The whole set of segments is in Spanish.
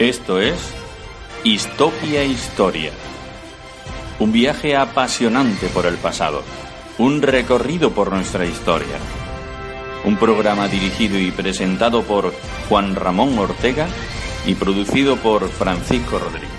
Esto es Histopia Historia. Un viaje apasionante por el pasado. Un recorrido por nuestra historia. Un programa dirigido y presentado por Juan Ramón Ortega y producido por Francisco Rodríguez.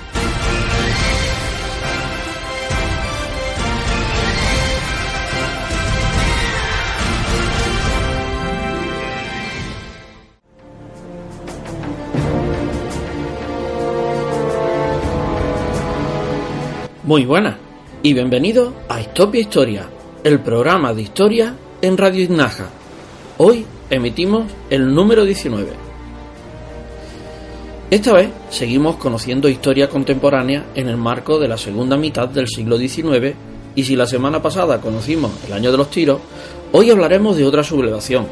Muy buenas y bienvenidos a Histopia Historia, el programa de historia en Radio Inaja. Hoy emitimos el número 19. Esta vez seguimos conociendo historia contemporánea en el marco de la segunda mitad del siglo XIX, y si la semana pasada conocimos el año de los tiros, hoy hablaremos de otra sublevación,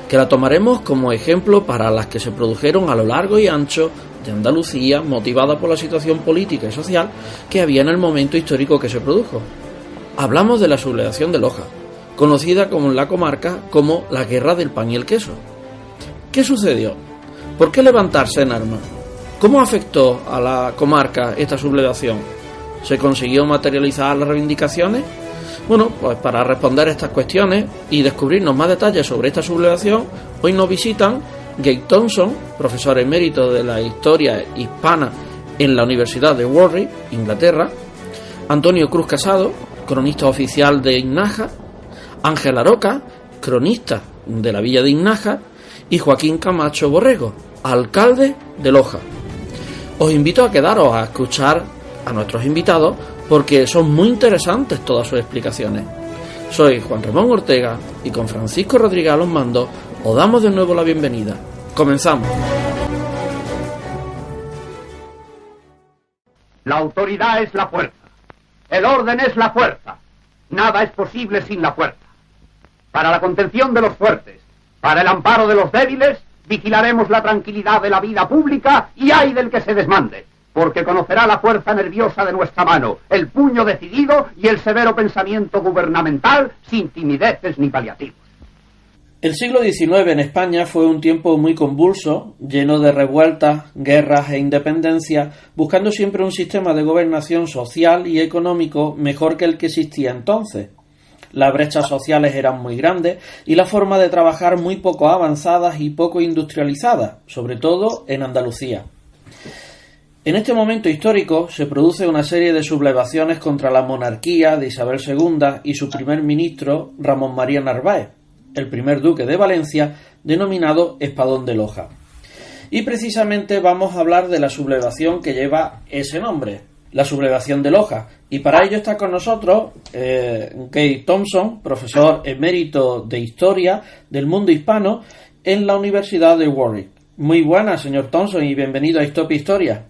que la tomaremos como ejemplo para las que se produjeron a lo largo y ancho de Andalucía, motivada por la situación política y social que había en el momento histórico que se produjo. Hablamos de la sublevación de Loja, conocida como en la comarca como la Guerra del Pan y el Queso. ¿Qué sucedió? ¿Por qué levantarse en armas? ¿Cómo afectó a la comarca esta sublevación? ¿Se consiguió materializar las reivindicaciones? Bueno, pues para responder estas cuestiones y descubrirnos más detalles sobre esta sublevación, hoy nos visitan Gay Thompson, profesor emérito de la historia hispana en la Universidad de Warwick, Inglaterra; Antonio Cruz Casado, cronista oficial de Inaja; Ángel Aroca, cronista de la villa de Inaja; y Joaquín Camacho Borrego, alcalde de Loja. Os invito a quedaros a escuchar a nuestros invitados porque son muy interesantes todas sus explicaciones. Soy Juan Ramón Ortega y con Francisco Rodríguez a los mandos os damos de nuevo la bienvenida. Comenzamos. La autoridad es la fuerza. El orden es la fuerza. Nada es posible sin la fuerza. Para la contención de los fuertes, para el amparo de los débiles, vigilaremos la tranquilidad de la vida pública y ay del que se desmande, porque conocerá la fuerza nerviosa de nuestra mano, el puño decidido y el severo pensamiento gubernamental sin timideces ni paliativos. El siglo XIX en España fue un tiempo muy convulso, lleno de revueltas, guerras e independencia, buscando siempre un sistema de gobernación social y económico mejor que el que existía entonces. Las brechas sociales eran muy grandes y la forma de trabajar muy poco avanzadas y poco industrializadas, sobre todo en Andalucía. En este momento histórico se produce una serie de sublevaciones contra la monarquía de Isabel II y su primer ministro, Ramón María Narváez, el primer duque de Valencia, denominado Espadón de Loja. Y precisamente vamos a hablar de la sublevación que lleva ese nombre, la sublevación de Loja. Y para ello está con nosotros Gay Thompson, profesor emérito de Historia del Mundo Hispano en la Universidad de Warwick. Muy buenas, señor Thompson, y bienvenido a Histopia Historia.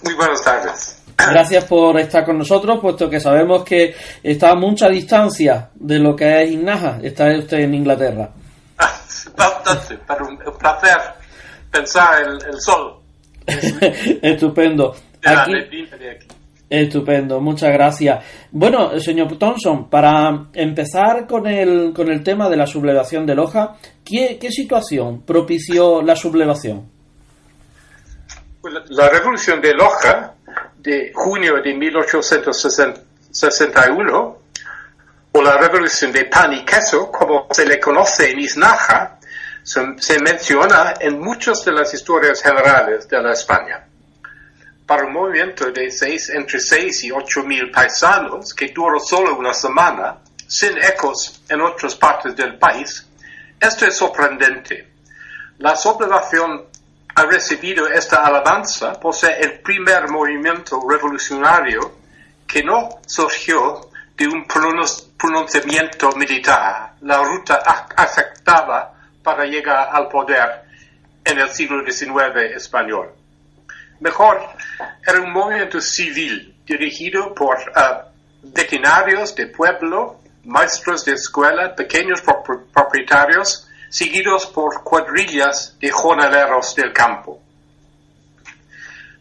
Muy buenas tardes. Gracias por estar con nosotros, puesto que sabemos que está a mucha distancia de lo que es Inaja. Está usted en Inglaterra. Bastante, pero un placer pensar el sol. Estupendo. Estupendo, muchas gracias. Bueno, señor Thompson, para empezar con el tema de la sublevación de Loja, ¿qué situación propició la sublevación? La revolución de Loja de junio de 1861, o la revolución de pan y queso, como se le conoce en Inaja, se menciona en muchas de las historias generales de la España. Para un movimiento de entre 6 y 8 mil paisanos, que duró solo una semana, sin ecos en otras partes del país, esto es sorprendente. La sublevación ha recibido esta alabanza por ser el primer movimiento revolucionario que no surgió de un pronunciamiento militar, la ruta aceptada para llegar al poder en el siglo XIX español. Mejor, era un movimiento civil dirigido por veterinarios de pueblo, maestros de escuela, pequeños propietarios, seguidos por cuadrillas de jornaleros del campo.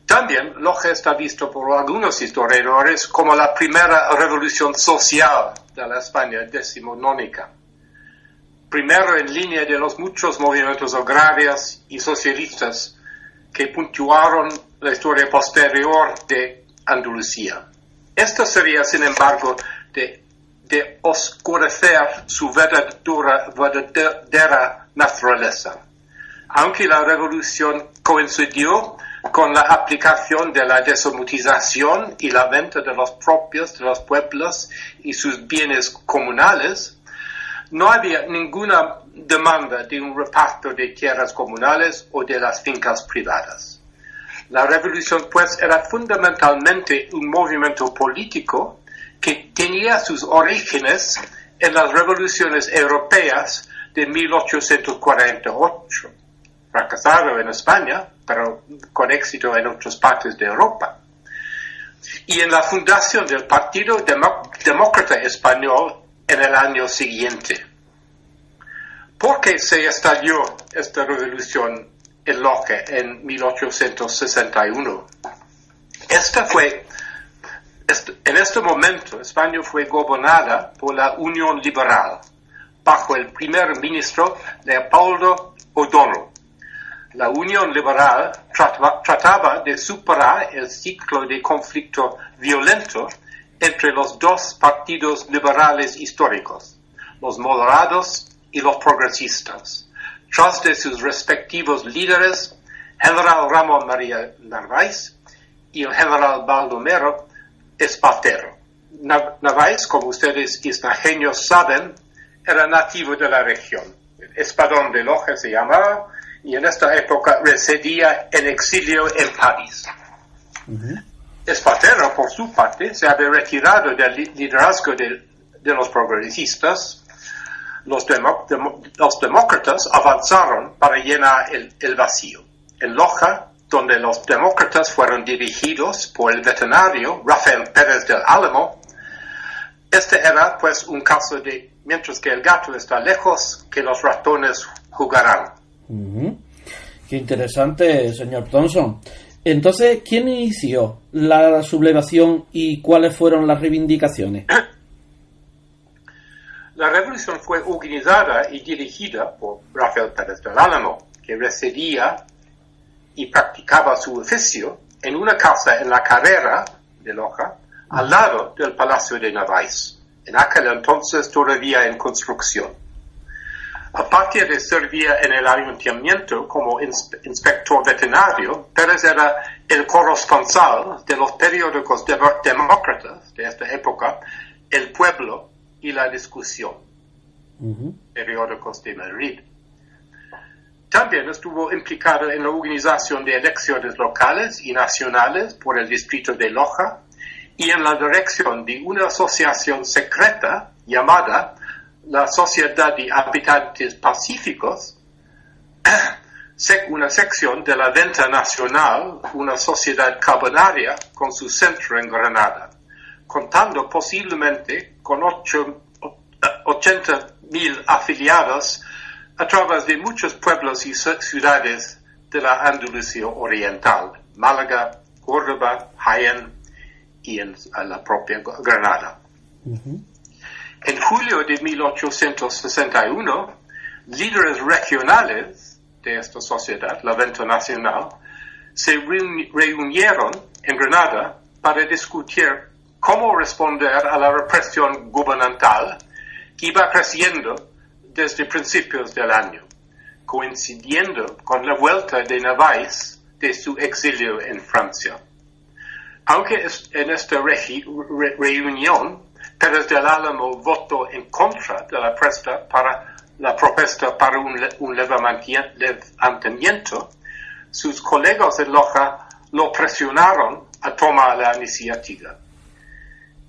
También Loja está visto por algunos historiadores como la primera revolución social de la España decimonónica. Primero en línea de los muchos movimientos agrarios y socialistas que puntuaron la historia posterior de Andalucía. Esto sería, sin embargo, de oscurecer su verdadera naturaleza. Aunque la revolución coincidió con la aplicación de la desamortización y la venta de los propios de los pueblos y sus bienes comunales, no había ninguna demanda de un reparto de tierras comunales o de las fincas privadas. La revolución, pues, era fundamentalmente un movimiento político que tenía sus orígenes en las revoluciones europeas de 1848, fracasado en España, pero con éxito en otras partes de Europa, y en la fundación del Partido Demócrata Español en el año siguiente. ¿Por qué se estalló esta revolución en Loja en 1861? En este momento, España fue gobernada por la Unión Liberal, bajo el primer ministro Leopoldo O'Donnell. La Unión Liberal trataba de superar el ciclo de conflicto violento entre los dos partidos liberales históricos, los moderados y los progresistas, tras de sus respectivos líderes, general Ramón María Narváez y el general Baldomero Espartero. Narváez, como ustedes isnajeños saben, era nativo de la región. Espadón de Loja se llamaba, y en esta época residía en exilio en París. Espartero, por su parte, se había retirado del liderazgo de los progresistas. Los demócratas avanzaron para llenar el vacío. En Loja, donde los demócratas fueron dirigidos por el veterinario Rafael Pérez del Álamo, este era pues un caso de mientras que el gato está lejos, que los ratones jugarán. Qué interesante, señor Thompson. Entonces, ¿quién inició la sublevación y cuáles fueron las reivindicaciones? La revolución fue organizada y dirigida por Rafael Pérez del Álamo, que residía y practicaba su oficio en una casa en la carrera de Loja, al lado del Palacio de Narváez, en aquel entonces todavía en construcción. Aparte de servir en el ayuntamiento como inspector veterinario, Pérez era el corresponsal de los periódicos demócratas de esta época, El Pueblo y La Discusión, periódicos de Madrid. También estuvo implicado en la organización de elecciones locales y nacionales por el distrito de Loja y en la dirección de una asociación secreta llamada la Sociedad de Habitantes Pacíficos, una sección de la Venta Nacional, una sociedad carbonaria con su centro en Granada, contando posiblemente con 80,000 afiliados a través de muchos pueblos y ciudades de la Andalucía Oriental, Málaga, Córdoba, Jaén y en la propia Granada. En julio de 1861, líderes regionales de esta sociedad, la Venta Nacional, se reunieron en Granada para discutir cómo responder a la represión gubernamental que iba creciendo desde principios del año, coincidiendo con la vuelta de Narváez de su exilio en Francia. Aunque en esta reunión Pérez del Álamo votó en contra de la propuesta para un levantamiento, sus colegas de Loja lo presionaron a tomar la iniciativa.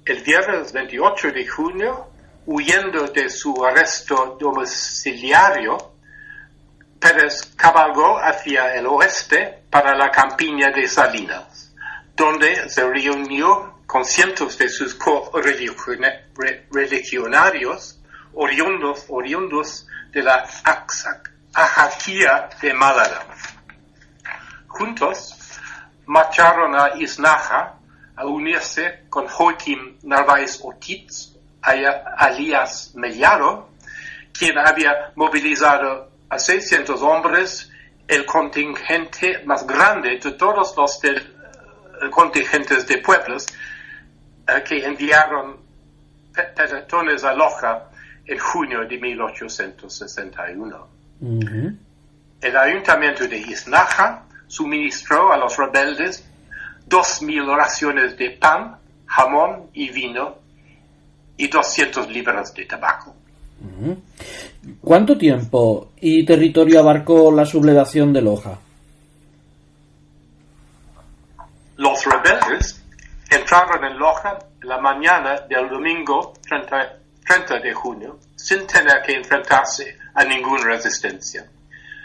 El viernes 28 de junio, huyendo de su arresto domiciliario, Pérez cabalgó hacia el oeste para la campiña de Salinas, donde se reunió con cientos de sus correligionarios oriundos de la Ajaquía de Málaga. Juntos marcharon a Iznaja a unirse con Joaquín Narváez Ortiz, alias Mellado, quien había movilizado a 600 hombres el contingente más grande de todos los contingentes de pueblos que enviaron pelotones a Loja en junio de 1861. Ujú. El ayuntamiento de Iznaja suministró a los rebeldes 2.000 raciones de pan, jamón y vino y 200 libras de tabaco. Ujú. ¿Cuánto tiempo y territorio abarcó la sublevación de Loja? Los rebeldes entraron en Loja la mañana del domingo 30 de junio sin tener que enfrentarse a ninguna resistencia.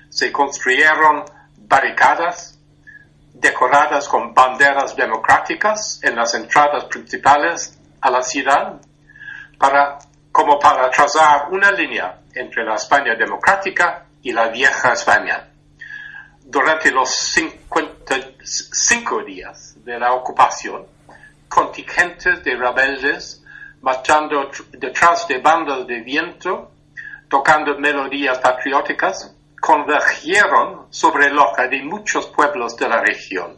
Se construyeron barricadas decoradas con banderas democráticas en las entradas principales a la ciudad como para trazar una línea entre la España democrática y la vieja España. Durante los 55 días de la ocupación, contingentes de rebeldes marchando detrás de bandas de viento, tocando melodías patrióticas, convergieron sobre Loja de muchos pueblos de la región.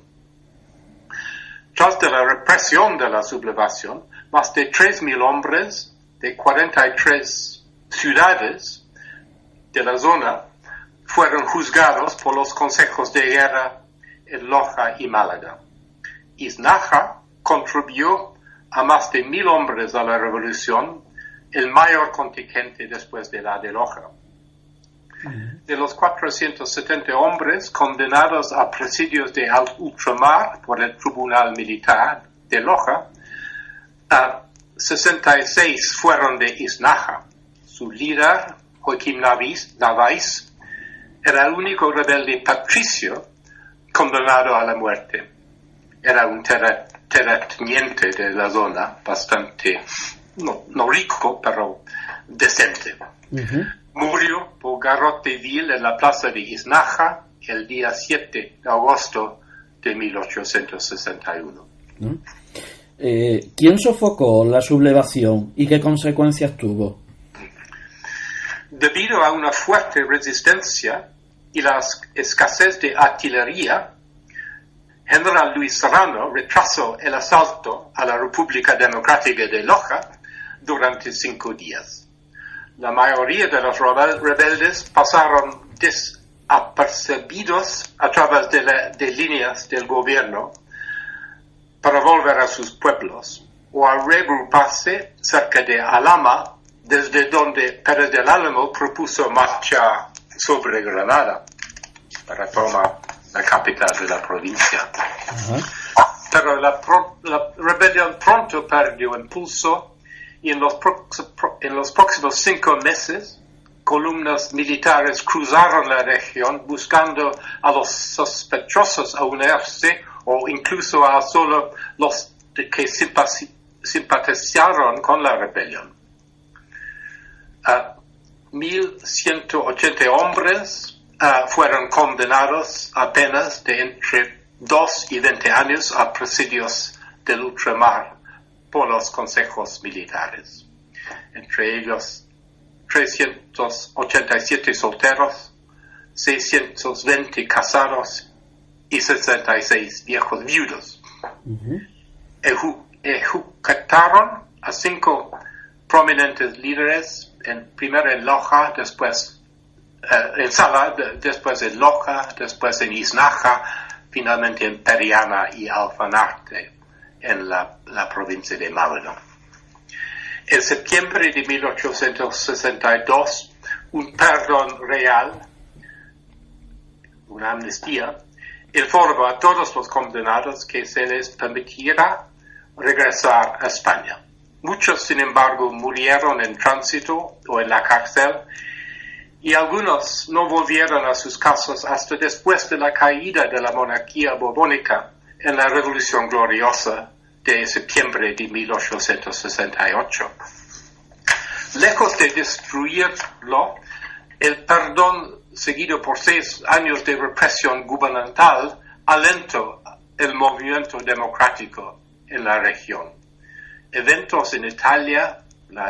Tras de la represión de la sublevación, más de 3.000 hombres de 43 ciudades de la zona fueron juzgados por los consejos de guerra en Loja y Málaga. Iznaja contribuyó a más de 1.000 hombres a la revolución, el mayor contingente después de la de Loja. De los 470 hombres condenados a presidios de ultramar por el Tribunal Militar de Loja, 66 fueron de Iznaja. Su líder, Joaquín Navais, era el único rebelde patricio condenado a la muerte. Era un terrateniente de la zona, bastante, no rico, pero decente. Ujú. Murió por garrote vil en la plaza de Iznaja el día 7 de agosto de 1861. ¿Quién sofocó la sublevación y qué consecuencias tuvo? Debido a una fuerte resistencia y la escasez de artillería, General Luis Serrano retrasó el asalto a la República Democrática de Loja durante 5 días. La mayoría de los rebeldes pasaron desapercibidos a través de líneas del gobierno para volver a sus pueblos o a regruparse cerca de Alhama, desde donde Pérez del Álamo propuso marcha sobre Granada para tomar la capital de la provincia. Ajá. Pero la rebelión pronto perdió impulso y en los próximos 5 meses, columnas militares cruzaron la región buscando a los sospechosos a unirse o incluso a solo los que simpatizaron con la rebelión. 1.180 hombres fueron condenados a penas de entre 2 y 20 años a presidios del ultramar por los consejos militares. Entre ellos 387 solteros, 620 casados y 66 viejos viudos. Ujú. Ejecutaron a 5 prominentes líderes, primero en Loja, después en Sala, después en Loja, después en Iznaja, finalmente en Periana y Alfanarte, en la provincia de Málaga. En septiembre de 1862, un perdón real, una amnistía, informó a todos los condenados que se les permitiera regresar a España. Muchos, sin embargo, murieron en tránsito o en la cárcel, y algunos no volvieron a sus casas hasta después de la caída de la monarquía borbónica en la Revolución Gloriosa de septiembre de 1868. Lejos de destruirlo, el perdón, seguido por 6 años de represión gubernamental, alentó el movimiento democrático en la región. Eventos en Italia,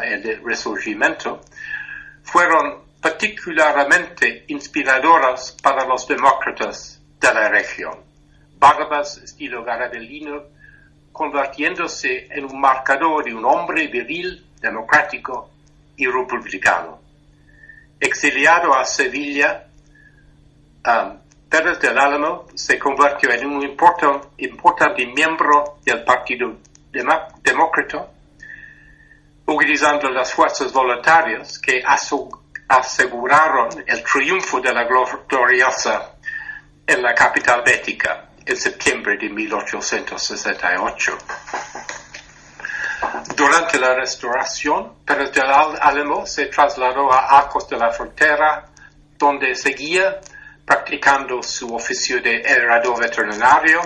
el Resurgimiento, fueron particularmente inspiradoras para los demócratas de la región. Barbas estilo garabellino, convirtiéndose en un marcador de un hombre viril, democrático y republicano. Exiliado a Sevilla, Pérez del Álamo se convirtió en un importante miembro del Partido Demócrata, organizando las fuerzas voluntarias que aseguraron el triunfo de la gloriosa en la capital bética en septiembre de 1868. Durante la Restauración, Pérez del Álamo se trasladó a Arcos de la Frontera, donde seguía practicando su oficio de herrero veterinario,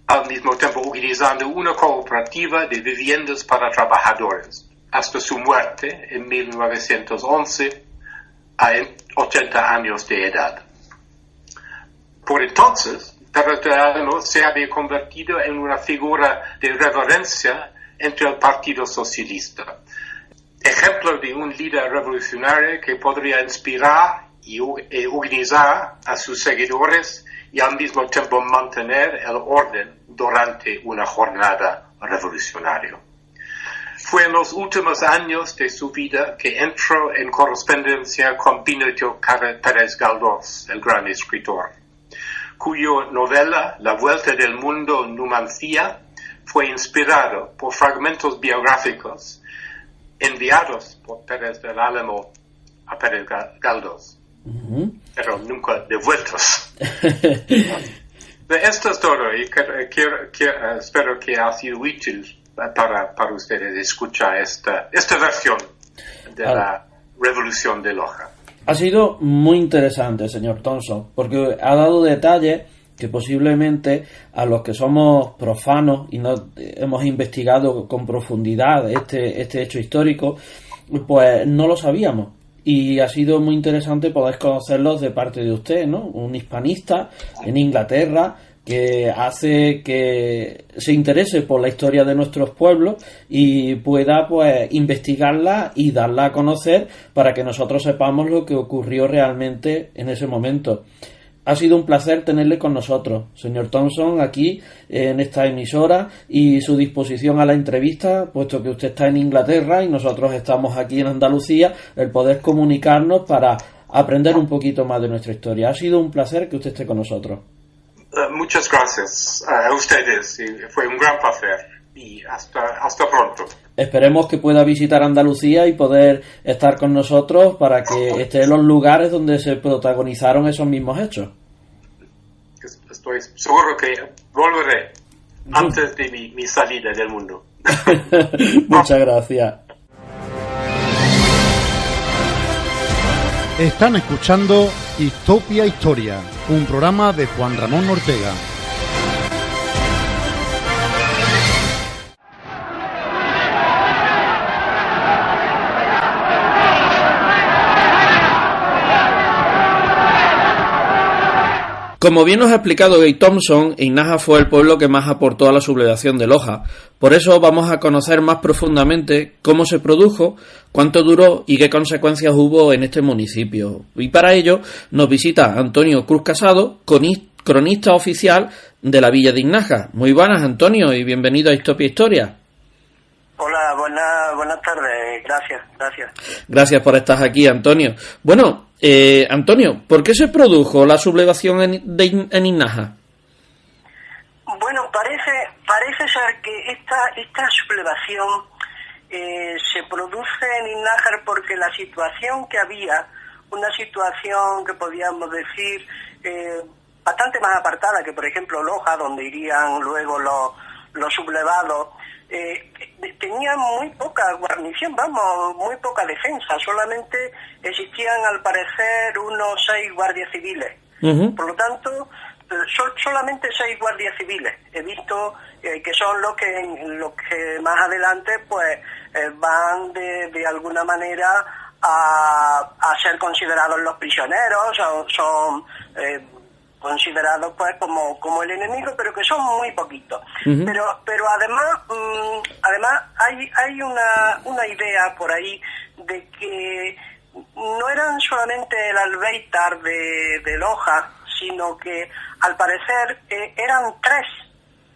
al mismo tiempo organizando una cooperativa de viviendas para trabajadores, hasta su muerte en 1911, a 80 años de edad. Por entonces, Pérez del Álamo se había convertido en una figura de reverencia entre el Partido Socialista, ejemplo de un líder revolucionario que podría inspirar y organizar a sus seguidores y al mismo tiempo mantener el orden durante una jornada revolucionaria. Fue en los últimos años de su vida que entró en correspondencia con Benito Pérez Galdós, el gran escritor, cuya novela La Vuelta del Mundo en Numancia fue inspirado por fragmentos biográficos enviados por Pérez del Álamo a Pérez Galdós, pero nunca devueltos. Esto es todo y espero que ha sido útil para ustedes escuchar esta versión de la Revolución de Loja. Ha sido muy interesante, señor Thompson, porque ha dado detalles que posiblemente a los que somos profanos y no hemos investigado con profundidad este hecho histórico, pues no lo sabíamos. Y ha sido muy interesante poder conocerlos de parte de usted, ¿no? Un hispanista en Inglaterra que hace que se interese por la historia de nuestros pueblos y pueda pues investigarla y darla a conocer para que nosotros sepamos lo que ocurrió realmente en ese momento. Ha sido un placer tenerle con nosotros, señor Thompson, aquí en esta emisora y su disposición a la entrevista, puesto que usted está en Inglaterra y nosotros estamos aquí en Andalucía, el poder comunicarnos para aprender un poquito más de nuestra historia. Ha sido un placer que usted esté con nosotros. Muchas gracias a ustedes, fue un gran placer y hasta pronto. Esperemos que pueda visitar Andalucía y poder estar con nosotros para que esté en los lugares donde se protagonizaron esos mismos hechos. Estoy seguro que volveré antes de mi salida del mundo. Muchas gracias. Están escuchando Histopia Historia, un programa de Juan Ramón Ortega. Como bien nos ha explicado Gay Thompson, Inaja fue el pueblo que más aportó a la sublevación de Loja. Por eso vamos a conocer más profundamente cómo se produjo, cuánto duró y qué consecuencias hubo en este municipio. Y para ello nos visita Antonio Cruz Casado, cronista oficial de la villa de Inaja. Muy buenas, Antonio, y bienvenido a Histopia Historia. Hola, buenas tardes, gracias. Gracias por estar aquí, Antonio. Bueno, Antonio, ¿por qué se produjo la sublevación en Inaja? Bueno, parece ser que esta sublevación se produce en Innájar porque la situación que había, una situación que podíamos decir bastante más apartada que, por ejemplo, Loja, donde irían luego los sublevados, tenían muy poca guarnición, muy poca defensa, solamente existían al parecer unos 6 guardias civiles. Uh-huh. Por lo tanto, solamente 6 guardias civiles. He visto que son los que más adelante pues van de alguna manera a ser considerados los prisioneros, son considerados pues como el enemigo, pero que son muy poquitos. Uh-huh. Pero además hay una idea por ahí de que no eran solamente el albéitar de Loja, sino que al parecer eran tres.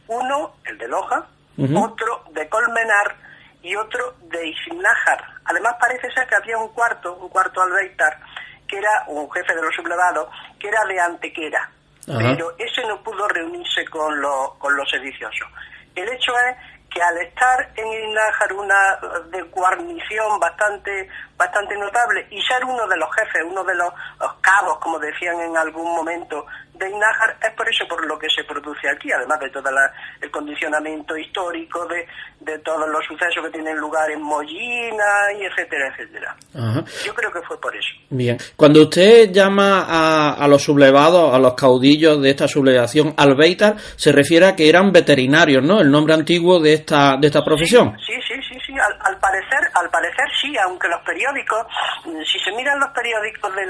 Uno, el de Loja, otro de Colmenar y otro de Iznájar. Además parece ser que había un cuarto albéitar, que era un jefe de los sublevados, que era de Antequera. Ajá. Pero ese no pudo reunirse con los sediciosos. El hecho es que al estar en Iznájar una de guarnición bastante notable y ser uno de los jefes, uno de los cabos, como decían en algún momento, de Iznájar, es por eso por lo que se produce aquí, además de todo el condicionamiento histórico de todos los sucesos que tienen lugar en Mollina y etcétera, etcétera. Ajá. Yo creo que fue por eso. Bien. Cuando usted llama a los sublevados, a los caudillos de esta sublevación albéitar, se refiere a que eran veterinarios, ¿no? El nombre antiguo de esta profesión. Sí. Al parecer sí, aunque los periódicos, si se miran los periódicos de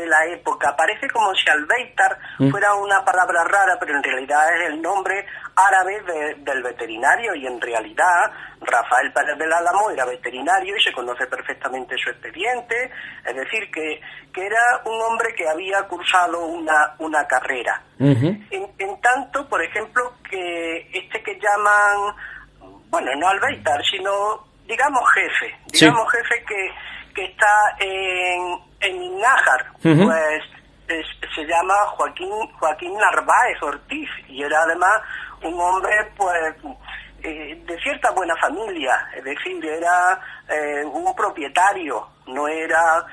la época, parece como si albéitar fuera una palabra rara, pero en realidad es el nombre árabe del veterinario, y en realidad Rafael Pérez del Álamo era veterinario y se conoce perfectamente su expediente, es decir, que era un hombre que había cursado una carrera. En tanto, por ejemplo, que que llaman, bueno, no albéitar, sino digamos jefe que está en Iznájar, pues se llama Joaquín Narváez Ortiz, y era además un hombre pues de cierta buena familia, es decir, era un propietario, no era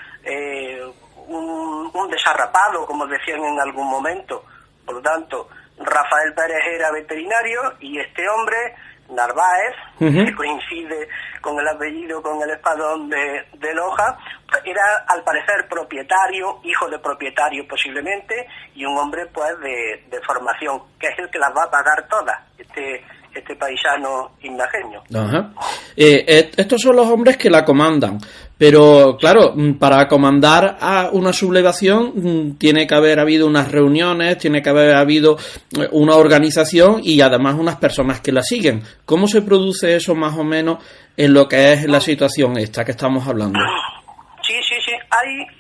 un desarrapado, como decían en algún momento. Por lo tanto, Rafael Pérez era veterinario y este hombre, Narváez, que coincide con el apellido, con el espadón de Loja, era al parecer propietario, hijo de propietario posiblemente, y un hombre pues de formación, que es el que las va a pagar todas, este paisano iznajeño. Ajá. Estos son los hombres que la comandan, pero claro, para comandar a una sublevación tiene que haber habido unas reuniones, tiene que haber habido una organización y además unas personas que la siguen. ¿Cómo se produce eso más o menos en lo que es la situación esta que estamos hablando? Sí.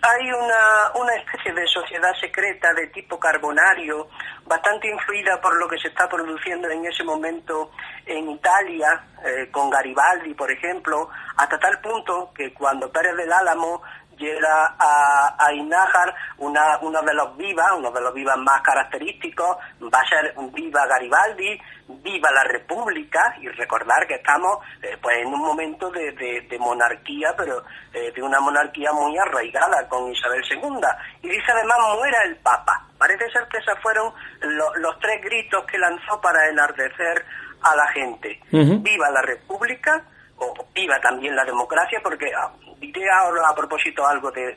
Hay una especie de sociedad secreta de tipo carbonario, bastante influida por lo que se está produciendo en ese momento en Italia, con Garibaldi, por ejemplo, hasta tal punto que cuando Pérez del Álamo llega a Iznájar, uno de los vivas más característicos va a ser Viva Garibaldi, Viva la República, y recordar que estamos pues en un momento de monarquía, pero de una monarquía muy arraigada con Isabel II, y dice además muera el Papa. Parece ser que esos fueron los tres gritos que lanzó para enardecer a la gente. Viva la República, o viva también la democracia, porque diré ahora a propósito algo de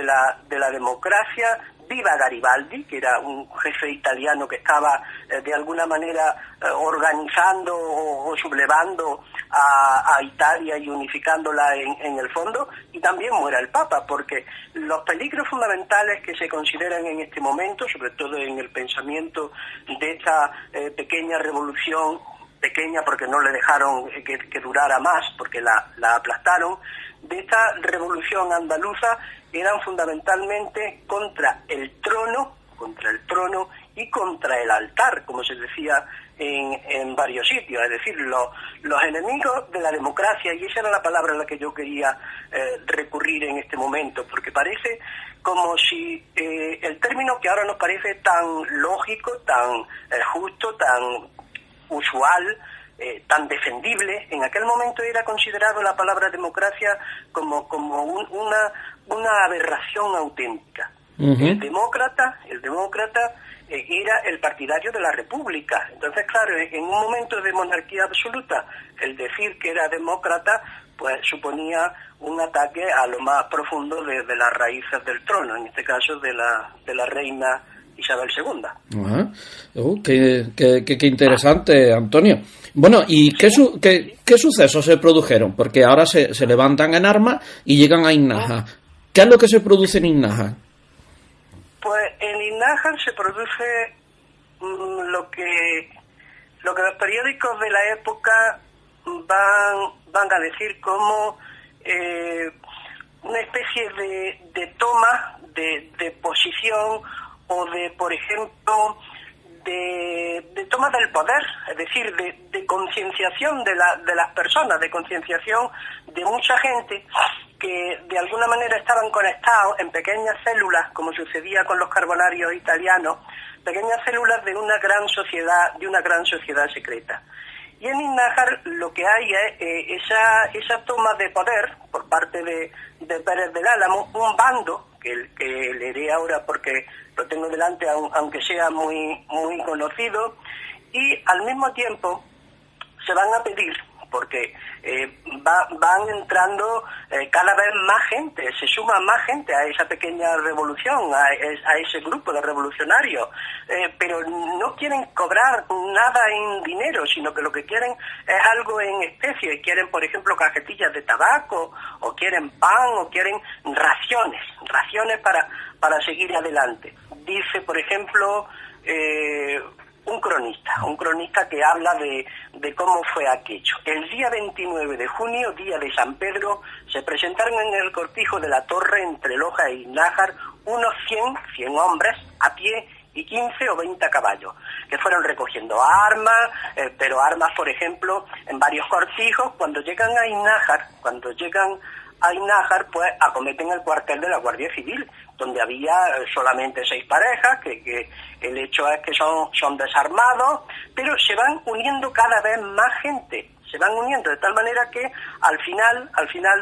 la democracia. Viva Garibaldi, que era un jefe italiano que estaba de alguna manera organizando o sublevando a Italia y unificándola en el fondo, y también muera el Papa, porque los peligros fundamentales que se consideran en este momento, sobre todo en el pensamiento de esta pequeña revolución, pequeña porque no le dejaron que durara más, porque la aplastaron, de esta revolución andaluza eran fundamentalmente contra el trono y contra el altar, como se decía en varios sitios, es decir, los enemigos de la democracia, y esa era la palabra a la que yo quería recurrir en este momento, porque parece como si el término que ahora nos parece tan lógico, tan justo, tan usual, tan defendible, en aquel momento era considerado la palabra democracia como una aberración auténtica. El demócrata era el partidario de la República. Entonces, claro, en un momento de monarquía absoluta, el decir que era demócrata pues suponía un ataque a lo más profundo de las raíces del trono, en este caso de la reina Isabel II. Ajá. Qué interesante, Antonio. Bueno, ¿y qué sucesos se produjeron? Porque ahora se levantan en armas y llegan a Iznájar. ¿Qué es lo que se produce en Iznájar? Pues en Iznájar se produce lo que los periódicos de la época van a decir como una especie especie de toma de posición o de, por ejemplo, de toma del poder, es decir, de concienciación de las personas, de concienciación de mucha gente que de alguna manera estaban conectados en pequeñas células, como sucedía con los carbonarios italianos, pequeñas células de una gran sociedad secreta. Y en Innájar lo que hay es esa toma de poder por parte de Pérez del Álamo, un bando que leeré ahora porque lo tengo delante, aunque sea muy conocido, y al mismo tiempo se van a pedir, porque van entrando cada vez más gente, se suma más gente a esa pequeña revolución, a ese grupo de revolucionarios, pero no quieren cobrar nada en dinero, sino que lo que quieren es algo en especie. Quieren, por ejemplo, cajetillas de tabaco, o quieren pan, o quieren raciones para seguir adelante. Dice, por ejemplo, un cronista que habla de cómo fue aquello. El día 29 de junio, día de San Pedro, se presentaron en el cortijo de la torre entre Loja e Innájar unos 100 hombres a pie y 15 o 20 caballos, que fueron recogiendo armas, pero armas, por ejemplo, en varios cortijos. Cuando llegan a Innájar, pues acometen el cuartel de la Guardia Civil, donde había solamente 6 parejas, que el hecho es que son desarmados, pero se van uniendo cada vez más gente, se van uniendo de tal manera que al final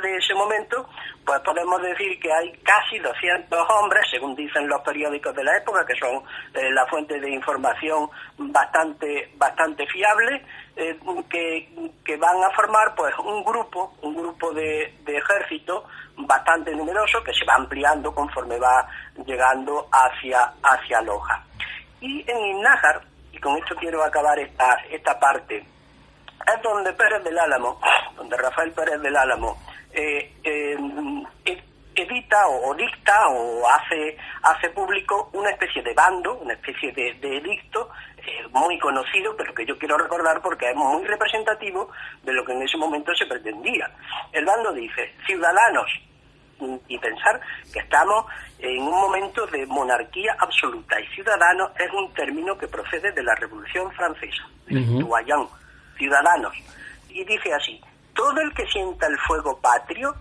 de ese momento, pues podemos decir que hay casi 200 hombres, según dicen los periódicos de la época, que son la fuente de información bastante fiable, que van a formar pues un grupo de ejército bastante numeroso, que se va ampliando conforme va llegando hacia Loja. Y en Innájar, y con esto quiero acabar esta parte, es donde Rafael Pérez del Álamo edita o dicta o hace público una especie de bando, una especie de edicto muy conocido, pero que yo quiero recordar porque es muy representativo de lo que en ese momento se pretendía. El bando dice: ciudadanos, y pensar que estamos en un momento de monarquía absoluta, y ciudadanos es un término que procede de la Revolución Francesa, citoyen, ciudadanos, y dice así: todo el que sienta el fuego patrio,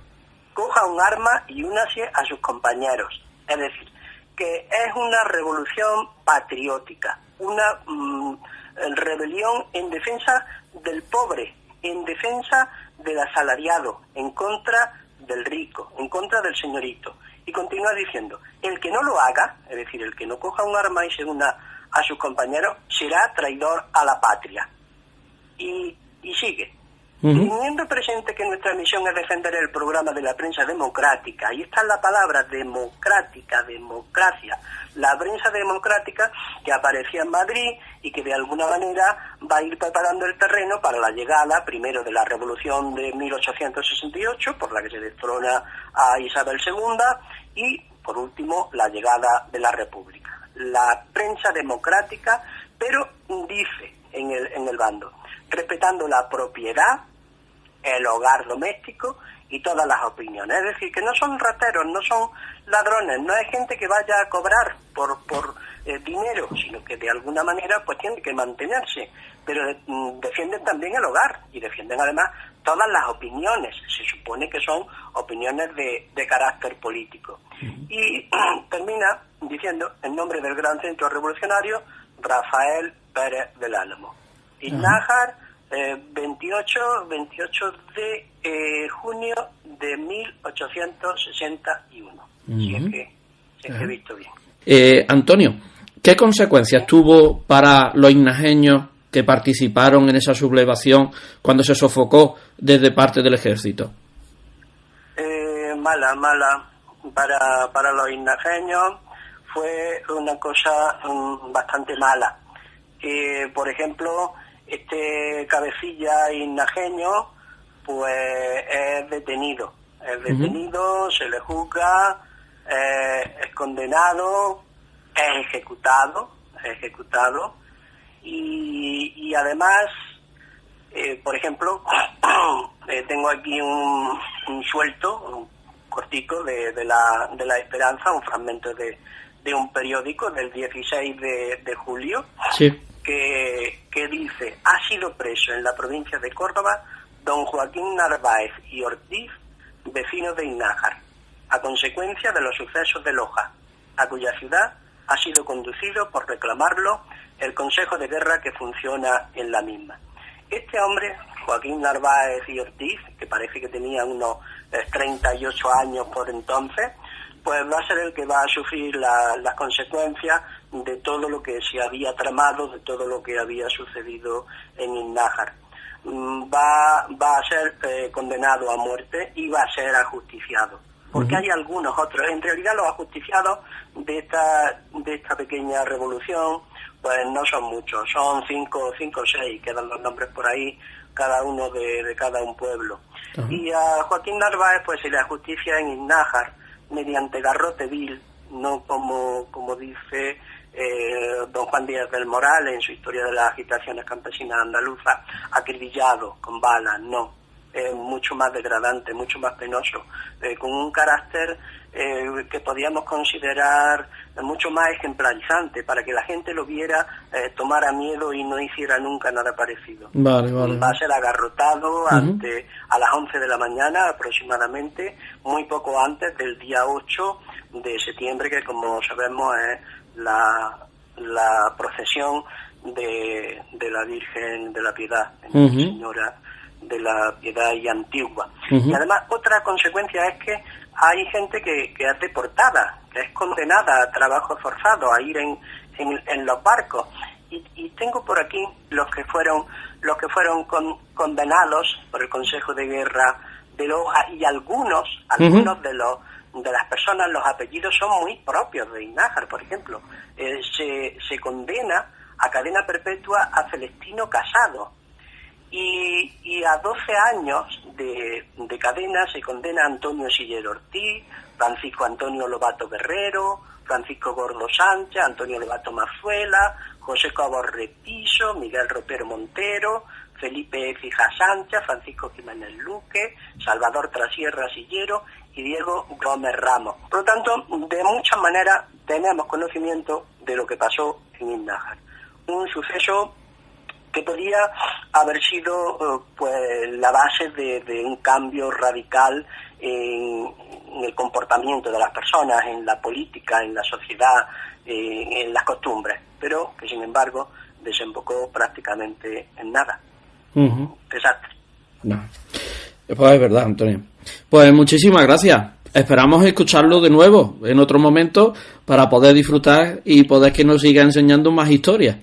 coja un arma y únase a sus compañeros. Es decir, que es una revolución patriótica, una rebelión en defensa del pobre, en defensa del asalariado, en contra del rico, en contra del señorito. Y continúa diciendo: el que no lo haga, es decir, el que no coja un arma y se una a sus compañeros, será traidor a la patria. Y sigue. Teniendo presente que nuestra misión es defender el programa de la prensa democrática, y está la palabra democrática, democracia, la prensa democrática que aparecía en Madrid y que de alguna manera va a ir preparando el terreno para la llegada primero de la Revolución de 1868, por la que se destrona a Isabel II, y por último la llegada de la República. La prensa democrática, pero dice en el bando: respetando la propiedad, el hogar doméstico y todas las opiniones. Es decir, que no son rateros, no son ladrones, no es gente que vaya a cobrar por dinero, sino que de alguna manera pues tiene que mantenerse, pero defienden también el hogar y defienden además todas las opiniones, se supone que son opiniones de carácter político. Y termina diciendo: en nombre del gran centro revolucionario, Rafael Pérez del Álamo. Innájar, 28 de junio de 1861. Si es que he visto bien. Antonio, ¿qué consecuencias tuvo para los innajeños que participaron en esa sublevación cuando se sofocó desde parte del ejército? Mala. Para los innajeños fue una cosa bastante mala. Por ejemplo, este cabecilla innajeño pues es detenido, se le juzga, es condenado, es ejecutado y además, por ejemplo, tengo aquí un suelto cortico de la Esperanza, un fragmento de un periódico del 16 de julio, sí, que dice: ha sido preso en la provincia de Córdoba don Joaquín Narváez y Ortiz, vecino de Innájar, a consecuencia de los sucesos de Loja, a cuya ciudad ha sido conducido por reclamarlo el Consejo de Guerra que funciona en la misma. Este hombre, Joaquín Narváez y Ortiz, que parece que tenía unos 38 años por entonces, pues va a ser el que va a sufrir las consecuencias de todo lo que se había tramado, de todo lo que había sucedido en Innájar. Va a ser condenado a muerte y va a ser ajusticiado. Porque hay algunos otros, en realidad los ajusticiados de esta pequeña revolución, pues no son muchos, son 5 o 6, quedan los nombres por ahí, cada uno de cada un pueblo. Uh-huh. Y a Joaquín Narváez pues se le ajusticia en Innájar mediante garrote vil, no como dice don Juan Díaz del Moral en su historia de las agitaciones campesinas andaluzas, acribillado con balas, no. Mucho más degradante, mucho más penoso, con un carácter que podíamos considerar mucho más ejemplarizante, para que la gente lo viera, tomara miedo y no hiciera nunca nada parecido. Vale. Va a ser agarrotado a las 11 de la mañana aproximadamente, muy poco antes del día 8 de septiembre, que como sabemos es la procesión de la Virgen de la Piedad, Señora de la Piedad y Antigua. Y además otra consecuencia es que hay gente que es deportada, que es condenada a trabajo forzado, a ir en los barcos. Y tengo por aquí los que fueron condenados por el Consejo de Guerra de Loja, y algunos de las personas, los apellidos son muy propios de Innájar. Por ejemplo, se condena a cadena perpetua a Celestino Casado, y a 12 años de cadena se condena a Antonio Siller Ortiz, Francisco Antonio Lobato Guerrero, Francisco Gordo Sánchez, Antonio Lobato Mazuela, José Cobo Repiso, Miguel Ropero Montero, Felipe Fija Sánchez, Francisco Jiménez Luque, Salvador Trasierra Sillero y Diego Gómez Ramos. Por lo tanto, de muchas maneras tenemos conocimiento de lo que pasó en Innájar. Un suceso que podía haber sido pues la base de un cambio radical en el comportamiento de las personas, en la política, en la sociedad, en las costumbres, pero que sin embargo desembocó prácticamente en nada. Desastre. No. Pues es verdad, Antonio. Pues muchísimas gracias. Esperamos escucharlo de nuevo en otro momento para poder disfrutar y poder que nos siga enseñando más historias.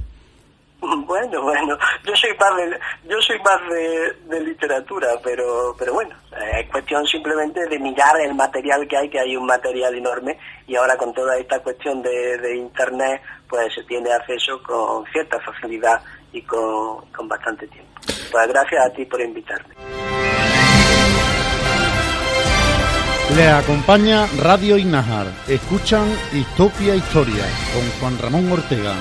Bueno, yo soy más de literatura, pero bueno, es cuestión simplemente de mirar el material que hay un material enorme, y ahora con toda esta cuestión de internet, pues se tiene acceso con cierta facilidad y con bastante tiempo. Pues gracias a ti por invitarme. Le acompaña Radio Innájar. Escuchan Histopia Historia con Juan Ramón Ortega.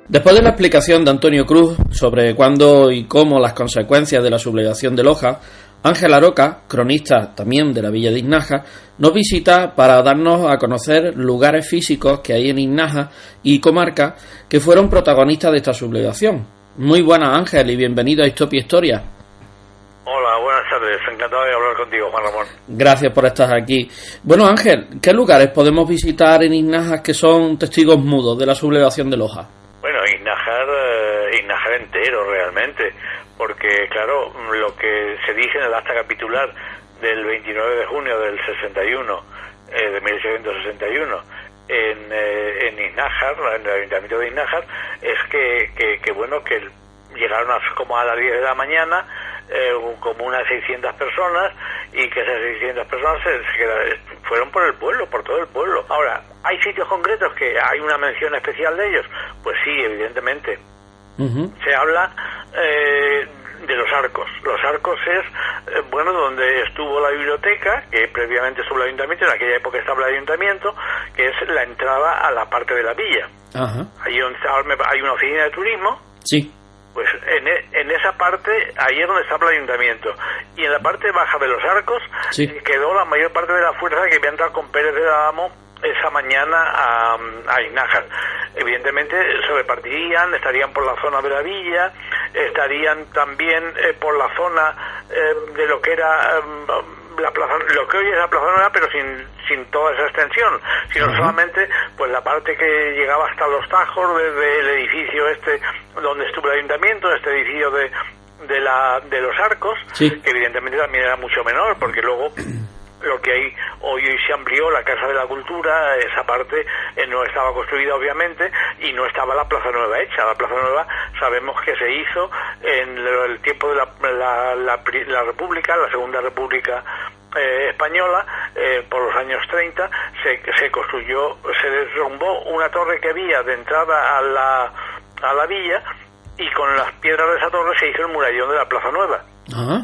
Después de la explicación de Antonio Cruz sobre cuándo y cómo las consecuencias de la sublevación de Loja, Ángel Aroca, cronista también de la villa de Innájar, nos visita para darnos a conocer lugares físicos que hay en Innájar y comarca que fueron protagonistas de esta sublevación. Muy buenas, Ángel, y bienvenido a Histopia Historia. Hola, buenas tardes, encantado de hablar contigo, Juan Ramón. Gracias por estar aquí. Bueno, Ángel, ¿qué lugares podemos visitar en Innájar que son testigos mudos de la sublevación de Loja? Bueno, Innájar entero realmente, porque claro, lo que se dice en el acta capitular del 29 de junio del 61, de 1861, en Innájar, en el ayuntamiento de Innájar, es que bueno, que llegaron como a las 10 de la mañana, como unas 600 personas, y que esas 600 personas fueron por el pueblo, por todo el pueblo. Ahora, ¿hay sitios concretos que hay una mención especial de ellos? Pues sí, evidentemente. Se habla de los Arcos. Los Arcos es, donde estuvo la biblioteca, que previamente estuvo el ayuntamiento, en aquella época estaba el ayuntamiento, que es la entrada a la parte de la villa. Ajá. Hay una oficina de turismo. Sí. Pues en esa parte, ahí es donde estaba el ayuntamiento. Y en la parte baja de los Arcos quedó la mayor parte de la fuerza que había entrado con Pérez de Adamo esa mañana a Iznájar. Evidentemente se repartirían, estarían por la zona de la villa, estarían también por la zona de lo que era la plaza, lo que hoy es la Plaza Nueva, pero sin toda esa extensión, sino solamente pues la parte que llegaba hasta los Tajos, desde el edificio donde estuvo el ayuntamiento, este edificio de los Arcos, que evidentemente también era mucho menor, porque luego lo que hay hoy se amplió la Casa de la Cultura, esa parte no estaba construida obviamente, y no estaba la Plaza Nueva hecha. La Plaza Nueva sabemos que se hizo en el tiempo de la República, la Segunda República Española, por los años 30, se construyó, se derrumbó una torre que había de entrada a la villa, y con las piedras de esa torre se hizo el murallón de la Plaza Nueva.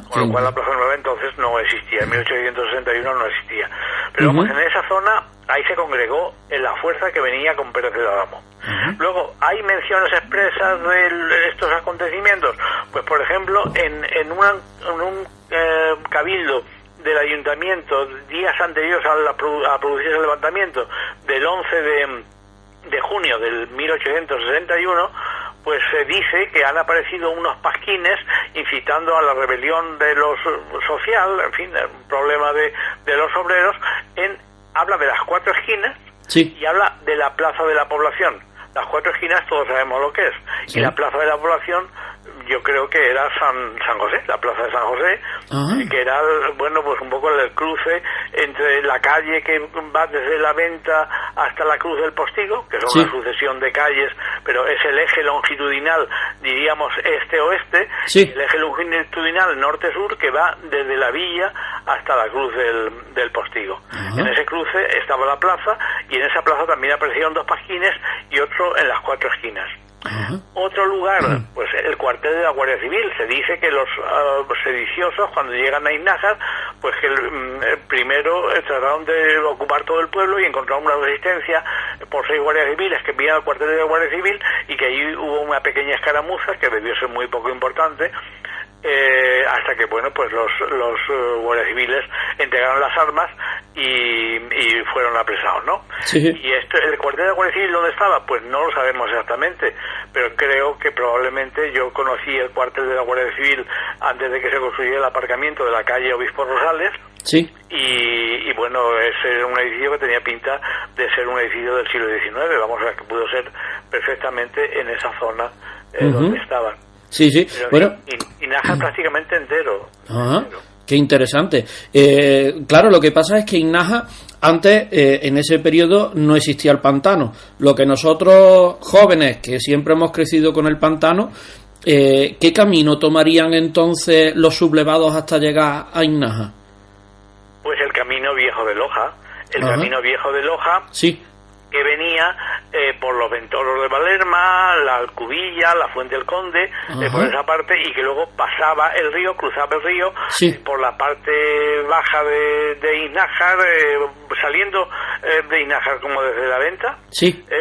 Con lo cual la Plaza Nueva entonces no existía, en 1861 no existía. Pero vamos, en esa zona ahí se congregó la fuerza que venía con Pérez de Adamo. Luego, ¿hay menciones expresas de estos acontecimientos? Pues por ejemplo, en un cabildo del ayuntamiento, días anteriores a producirse el levantamiento, del 11 de junio del 1861, pues se dice que han aparecido unos pasquines incitando a la rebelión de los social, en fin, un problema de los obreros. Habla de las cuatro esquinas y habla de la plaza de la población. Las cuatro esquinas todos sabemos lo que es, y la plaza de la población yo creo que era San José, la plaza de San José, que era, pues un poco el cruce entre la calle que va desde la Venta hasta la Cruz del Postigo, que son una sucesión de calles, pero es el eje longitudinal, diríamos este-oeste, y el eje longitudinal norte-sur, que va desde la villa hasta la Cruz del Postigo. En ese cruce estaba la plaza, y en esa plaza también aparecieron dos pasquines y otro en las cuatro esquinas. Otro lugar, pues el cuartel de la Guardia Civil. Se dice que los sediciosos, cuando llegan a Iznájar, pues que primero trataron de ocupar todo el pueblo y encontraron una resistencia por 6 guardias civiles que envían al cuartel de la Guardia Civil, y que allí hubo una pequeña escaramuza que debió ser muy poco importante, hasta que pues los guardias civiles entregaron las armas y fueron apresados, ¿no? Y el cuartel de la Guardia Civil, ¿dónde estaba? Pues no lo sabemos exactamente, pero creo que probablemente, yo conocí el cuartel de la Guardia Civil antes de que se construyera el aparcamiento de la calle Obispo Rosales, y bueno, es un edificio que tenía pinta de ser un edificio del siglo XIX, vamos a ver, que pudo ser perfectamente en esa zona donde estaban. Pero bueno, Iznájar prácticamente entero. Qué interesante. Claro, lo que pasa es que Iznájar, antes, en ese periodo, no existía el pantano. Lo que nosotros, jóvenes, que siempre hemos crecido con el pantano, ¿qué camino tomarían entonces los sublevados hasta llegar a Iznájar? Pues el camino viejo de Loja. El camino viejo de Loja, que venía por los Ventoros de Valerma, la Alcubilla, la Fuente del Conde, por esa parte, y que luego pasaba el río, cruzaba el río por la parte baja de Iznájar, saliendo de Iznájar como desde la Venta,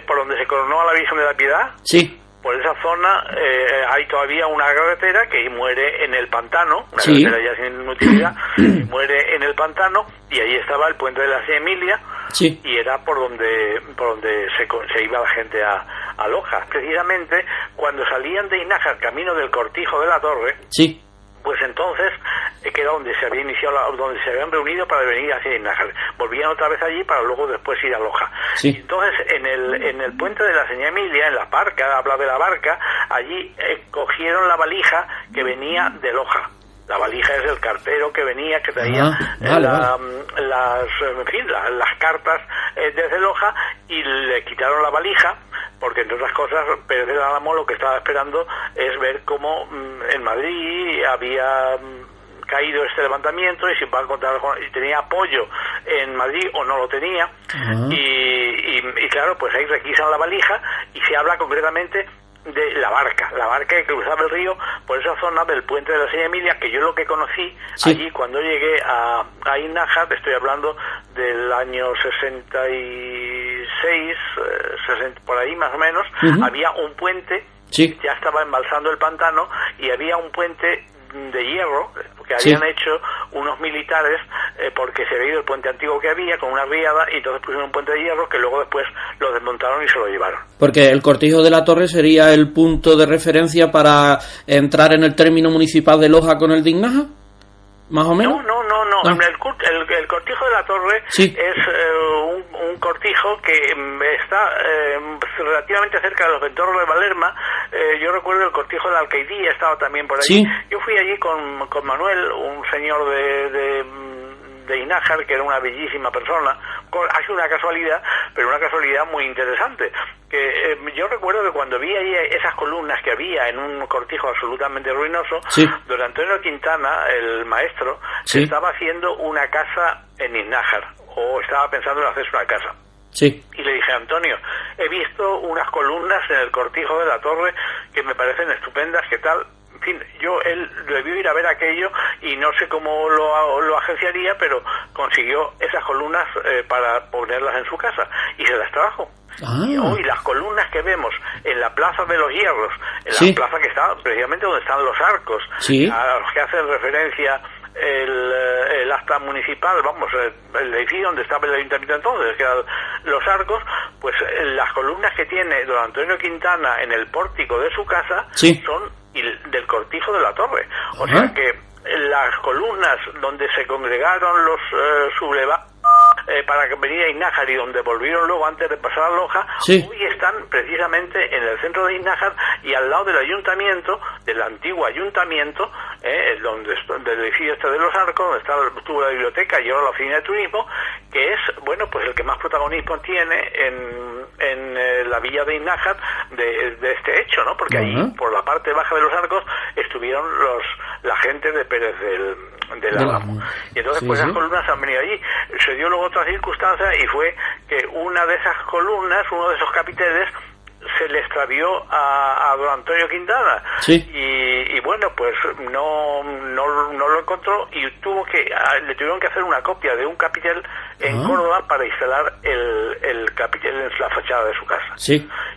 por donde se coronó a la Virgen de la Piedad. Por esa zona hay todavía una carretera que muere en el pantano, una carretera ya sin utilidad, muere en el pantano, y ahí estaba el puente de la Seña Emilia, y era por donde se iba la gente a Loja. Precisamente cuando salían de Iznájar camino del Cortijo de la Torre, pues entonces que era donde se había iniciado, donde se habían reunido para venir hacia Iznájar. Volvían otra vez allí para luego después ir a Loja. Y entonces en el puente de la Seña Emilia, en la barca, habla de la barca, allí cogieron la valija que venía de Loja. La valija es el cartero que venía, que traía las cartas desde Loja, y le quitaron la valija, porque entre otras cosas Pérez de Adamo lo que estaba esperando es ver cómo en Madrid había caído este levantamiento, y si va a encontrar, y tenía apoyo en Madrid o no lo tenía, y claro, pues ahí requisan la valija, y se habla concretamente de la barca que cruzaba el río por esa zona del puente de la Seña Emilia, que yo lo que conocí allí cuando llegué a Innájar, estoy hablando del año 66, 60, por ahí más o menos, había un puente, ya estaba embalsando el pantano, y había un puente de hierro que habían hecho unos militares porque se había ido el puente antiguo que había con una riada, y entonces pusieron un puente de hierro que luego después lo desmontaron y se lo llevaron. Porque el Cortijo de la Torre sería el punto de referencia para entrar en el término municipal de Loja con el de Innájar, más o menos. No. El Cortijo de la Torre es un cortijo que está relativamente cerca de los Ventorros de Valerma. Yo recuerdo el Cortijo de la Alcaidía, estaba también por allí. Yo fui allí con Manuel, un señor de Innájar, que era una bellísima persona. Ha sido una casualidad, pero una casualidad muy interesante. Que yo recuerdo que cuando vi ahí esas columnas que había en un cortijo absolutamente ruinoso, don Antonio Quintana, el maestro, estaba haciendo una casa en Innájar, o estaba pensando en hacerse una casa. Y le dije: Antonio, he visto unas columnas en el Cortijo de la Torre que me parecen estupendas, ¿qué tal? En fin, él debió ir a ver aquello y no sé cómo lo agenciaría, pero consiguió esas columnas para ponerlas en su casa y se las trajo. Y hoy las columnas que vemos en la Plaza de los Hierros, en la plaza que está precisamente donde están los arcos, a los que hacen referencia el acta municipal, vamos, el edificio donde estaba el ayuntamiento entonces, que eran los arcos, pues las columnas que tiene don Antonio Quintana en el pórtico de su casa son del Cortijo de la Torre. O sea que las columnas donde se congregaron los sublevados para venir a Innájar y donde volvieron luego antes de pasar a Loja, hoy están precisamente en el centro de Innájar y al lado del ayuntamiento, del antiguo ayuntamiento, del edificio este de los arcos, donde estuvo la biblioteca y ahora la oficina de turismo, que es, bueno, pues el que más protagonismo tiene en la villa de Innájar de este hecho, ¿no? Porque ahí, por la parte baja de los arcos, estuvieron la gente de Pérez del Álamo. Y entonces, pues esas columnas han venido allí. Se dio luego otra circunstancia y fue que una de esas columnas, uno de esos capiteles, se le extravió a don Antonio Quintana y bueno, pues no lo encontró y le tuvieron que hacer una copia de un capitel en Córdoba para instalar el capitel en la fachada de su casa.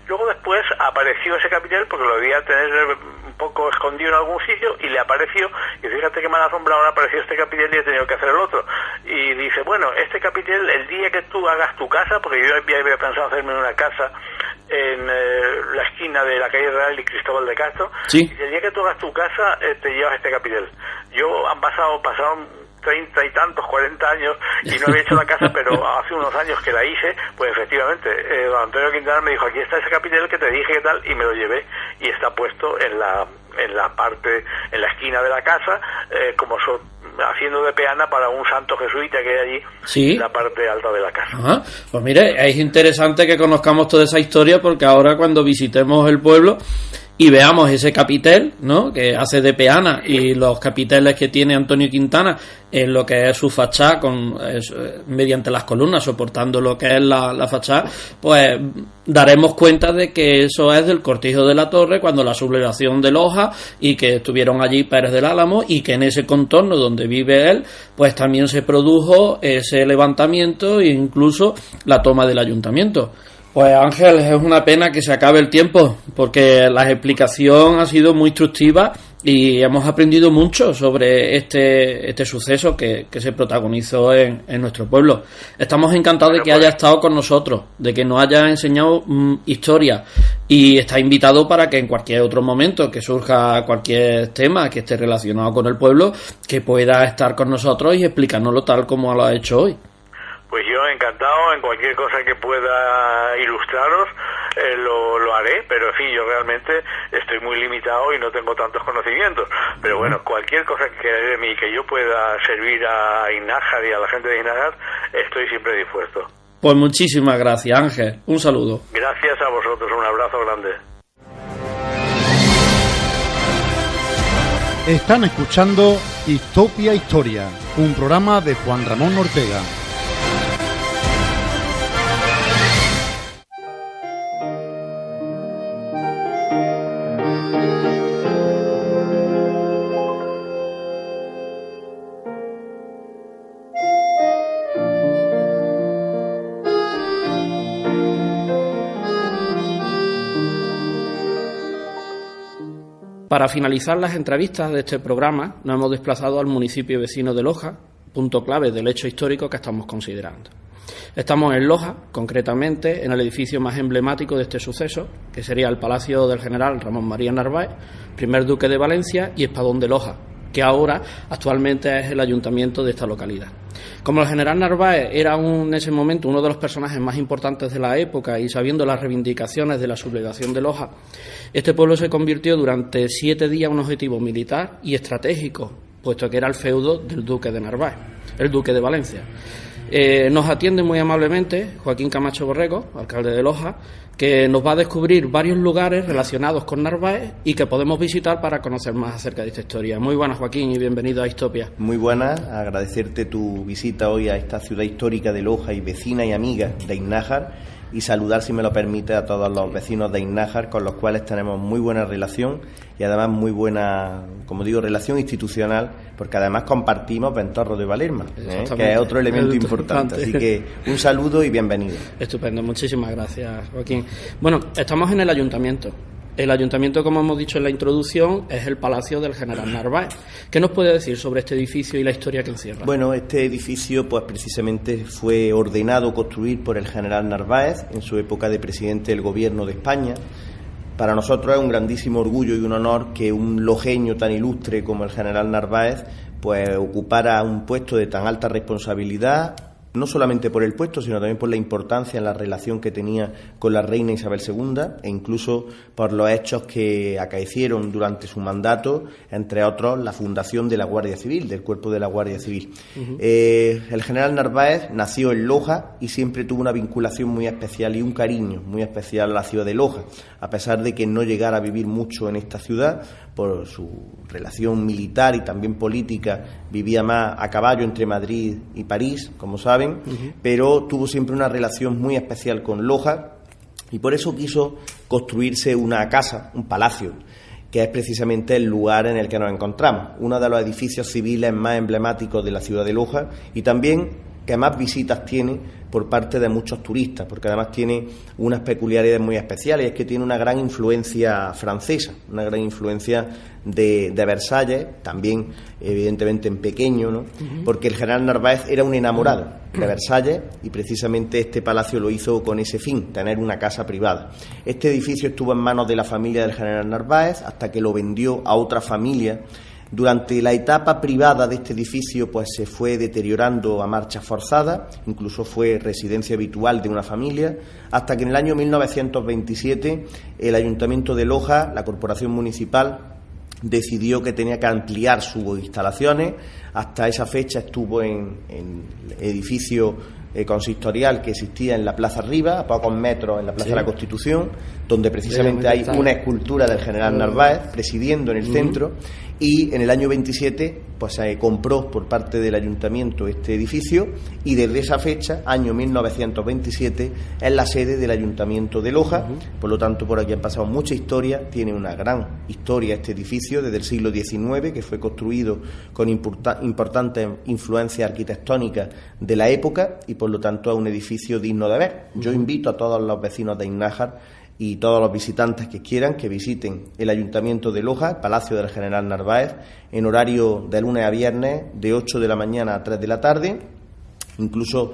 Luego después apareció ese capitel porque lo debía tener un poco escondido en algún sitio y le apareció, y fíjate que me ha asombrado, ahora apareció este capitel y he tenido que hacer el otro. Y dice: bueno, este capitel, el día que tú hagas tu casa, porque yo había pensado hacerme una casa en la esquina de la calle Real y Cristóbal de Castro, y el día que tú hagas tu casa te llevas este capitel. Pasaron 30 y tantos, 40 años y no había hecho la casa, pero hace unos años que la hice, pues efectivamente don Antonio Quintana me dijo: aquí está ese capitel que te dije, que tal, y me lo llevé y está puesto en la parte, en la esquina de la casa, haciendo de peana para un santo jesuita que hay allí en la parte alta de la casa. Pues mire, es interesante que conozcamos toda esa historia, porque ahora cuando visitemos el pueblo y veamos ese capitel, ¿no?, que hace de peana, y los capiteles que tiene Antonio Quintana en lo que es su fachada, mediante las columnas soportando lo que es la fachada, pues daremos cuenta de que eso es del Cortijo de la Torre, cuando la sublevación de Loja, y que estuvieron allí Pérez del Álamo, y que en ese contorno donde vive él, pues también se produjo ese levantamiento e incluso la toma del ayuntamiento. Pues Ángel, es una pena que se acabe el tiempo, porque la explicación ha sido muy instructiva y hemos aprendido mucho sobre este suceso que se protagonizó en nuestro pueblo. Estamos encantados de que haya estado con nosotros, de que nos haya enseñado historia, y está invitado para que en cualquier otro momento que surja cualquier tema que esté relacionado con el pueblo, que pueda estar con nosotros y explicárnoslo tal como lo ha hecho hoy. Pues yo encantado, en cualquier cosa que pueda ilustraros lo haré, pero en fin, yo realmente estoy muy limitado y no tengo tantos conocimientos, pero bueno, cualquier cosa que queráis de mí, que yo pueda servir a Innájar y a la gente de Innájar, estoy siempre dispuesto. Pues muchísimas gracias, Ángel, un saludo. Gracias a vosotros, un abrazo grande. Están escuchando Histopia Historia, un programa de Juan Ramón Ortega. para finalizar las entrevistas de este programa, nos hemos desplazado al municipio vecino de Loja, punto clave del hecho histórico que estamos considerando. Estamos en Loja, concretamente en el edificio más emblemático de este suceso, que sería el Palacio del General Ramón María Narváez, primer duque de Valencia y espadón de Loja, que ahora actualmente es el ayuntamiento de esta localidad. Como el general Narváez era en ese momento uno de los personajes más importantes de la época y sabiendo las reivindicaciones de la sublevación de Loja, este pueblo se convirtió durante 7 días en un objetivo militar y estratégico, puesto que era el feudo del duque de Narváez, el duque de Valencia. Nos atiende muy amablemente Joaquín Camacho Borrego, alcalde de Loja, que nos va a descubrir varios lugares relacionados con Narváez y que podemos visitar para conocer más acerca de esta historia. Muy buenas, Joaquín, y bienvenido a Histopia. Muy buenas, agradecerte tu visita hoy a esta ciudad histórica de Loja y vecina y amiga de Innájar, y saludar, si me lo permite, a todos los vecinos de Innájar, con los cuales tenemos muy buena relación y además muy buena, como digo, relación institucional, porque además compartimos Ventorro de Valerma, que es otro elemento importante. Así que un saludo y bienvenido. Estupendo, muchísimas gracias, Joaquín. Bueno, estamos en el ayuntamiento. El ayuntamiento, como hemos dicho en la introducción, es el Palacio del General Narváez. ¿Qué nos puede decir sobre este edificio y la historia que encierra? Bueno, este edificio pues precisamente fue ordenado construir por el General Narváez en su época de presidente del Gobierno de España. Para nosotros es un grandísimo orgullo y un honor que un lojeño tan ilustre como el General Narváez pues ocupara un puesto de tan alta responsabilidad, no solamente por el puesto, sino también por la importancia en la relación que tenía con la reina Isabel II e incluso por los hechos que acaecieron durante su mandato, entre otros la fundación de la Guardia Civil, del Cuerpo de la Guardia Civil. El general Narváez nació en Loja y siempre tuvo una vinculación muy especial y un cariño muy especial a la ciudad de Loja, a pesar de que no llegara a vivir mucho en esta ciudad por su relación militar y también política, vivía más a caballo entre Madrid y París, como saben, pero tuvo siempre una relación muy especial con Loja y por eso quiso construirse una casa, un palacio, que es precisamente el lugar en el que nos encontramos, uno de los edificios civiles más emblemáticos de la ciudad de Loja y también que más visitas tiene por parte de muchos turistas, porque además tiene unas peculiaridades muy especiales, es que tiene una gran influencia francesa, una gran influencia de Versalles, también evidentemente en pequeño, ¿no? Porque el general Narváez era un enamorado de Versalles y precisamente este palacio lo hizo con ese fin, tener una casa privada. Este edificio estuvo en manos de la familia del general Narváez hasta que lo vendió a otra familia. Durante la etapa privada de este edificio pues se fue deteriorando a marcha forzada, incluso fue residencia habitual de una familia, hasta que en el año 1927 el Ayuntamiento de Loja, la Corporación Municipal, decidió que tenía que ampliar sus instalaciones. Hasta esa fecha estuvo en el edificio consistorial que existía en la Plaza Rivas, a pocos metros en la Plaza de la Constitución, donde precisamente hay una escultura del general Narváez presidiendo en el centro, y en el año 27 pues se compró por parte del ayuntamiento este edificio y desde esa fecha, año 1927, es la sede del Ayuntamiento de Loja. Por lo tanto, por aquí han pasado mucha historia, tiene una gran historia este edificio desde el siglo XIX, que fue construido con importantes influencias arquitectónicas de la época y por lo tanto es un edificio digno de ver. Yo invito a todos los vecinos de Innájar y todos los visitantes que quieran que visiten el Ayuntamiento de Loja, el Palacio del General Narváez, en horario de lunes a viernes, de 8 de la mañana a 3 de la tarde. Incluso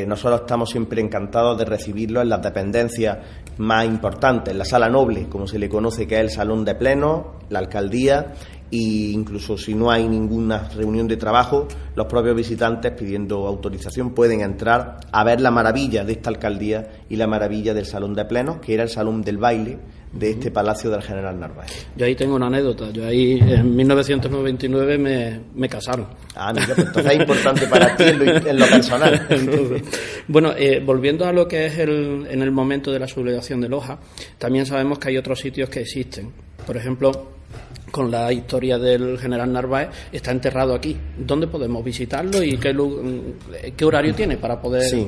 nosotros estamos siempre encantados de recibirlos en las dependencias más importantes, en la Sala Noble, como se le conoce, que es el Salón de Plenos, la Alcaldía, e incluso si no hay ninguna reunión de trabajo, los propios visitantes, pidiendo autorización, pueden entrar a ver la maravilla de esta alcaldía y la maravilla del Salón de Plenos, que era el salón del baile de este Palacio del General Narváez. Yo ahí tengo una anécdota. Yo ahí en 1999 me casaron. Ah, mira, pues entonces es importante para ti en lo personal. Entonces, bueno, volviendo a lo que es en el momento de la sublevación de Loja, también sabemos que hay otros sitios que existen. Por ejemplo, con la historia del general Narváez, está enterrado aquí. ¿Dónde podemos visitarlo y qué horario tiene para poder...? Sí.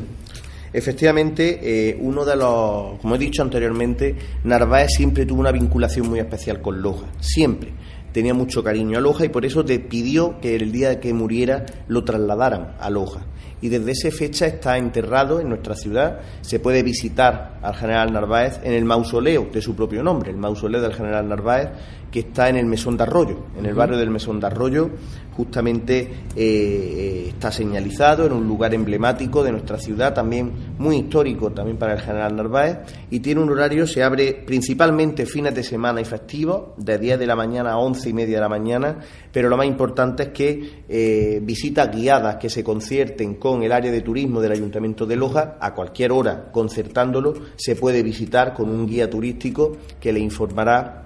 Efectivamente, uno de los, como he dicho anteriormente, Narváez siempre tuvo una vinculación muy especial con Loja, siempre. Tenía mucho cariño a Loja y por eso te pidió que el día que muriera lo trasladaran a Loja. Y desde esa fecha está enterrado en nuestra ciudad. Se puede visitar al general Narváez en el mausoleo de su propio nombre, el mausoleo del general Narváez, que está en el Mesón de Arroyo, en el barrio del Mesón de Arroyo. Justamente está señalizado en un lugar emblemático de nuestra ciudad, también muy histórico también para el General Narváez, y tiene un horario, se abre principalmente fines de semana y festivos, de 10 de la mañana a 11:30 de la mañana, pero lo más importante es que visitas guiadas que se concierten con el área de turismo del Ayuntamiento de Loja, a cualquier hora concertándolo, se puede visitar con un guía turístico que le informará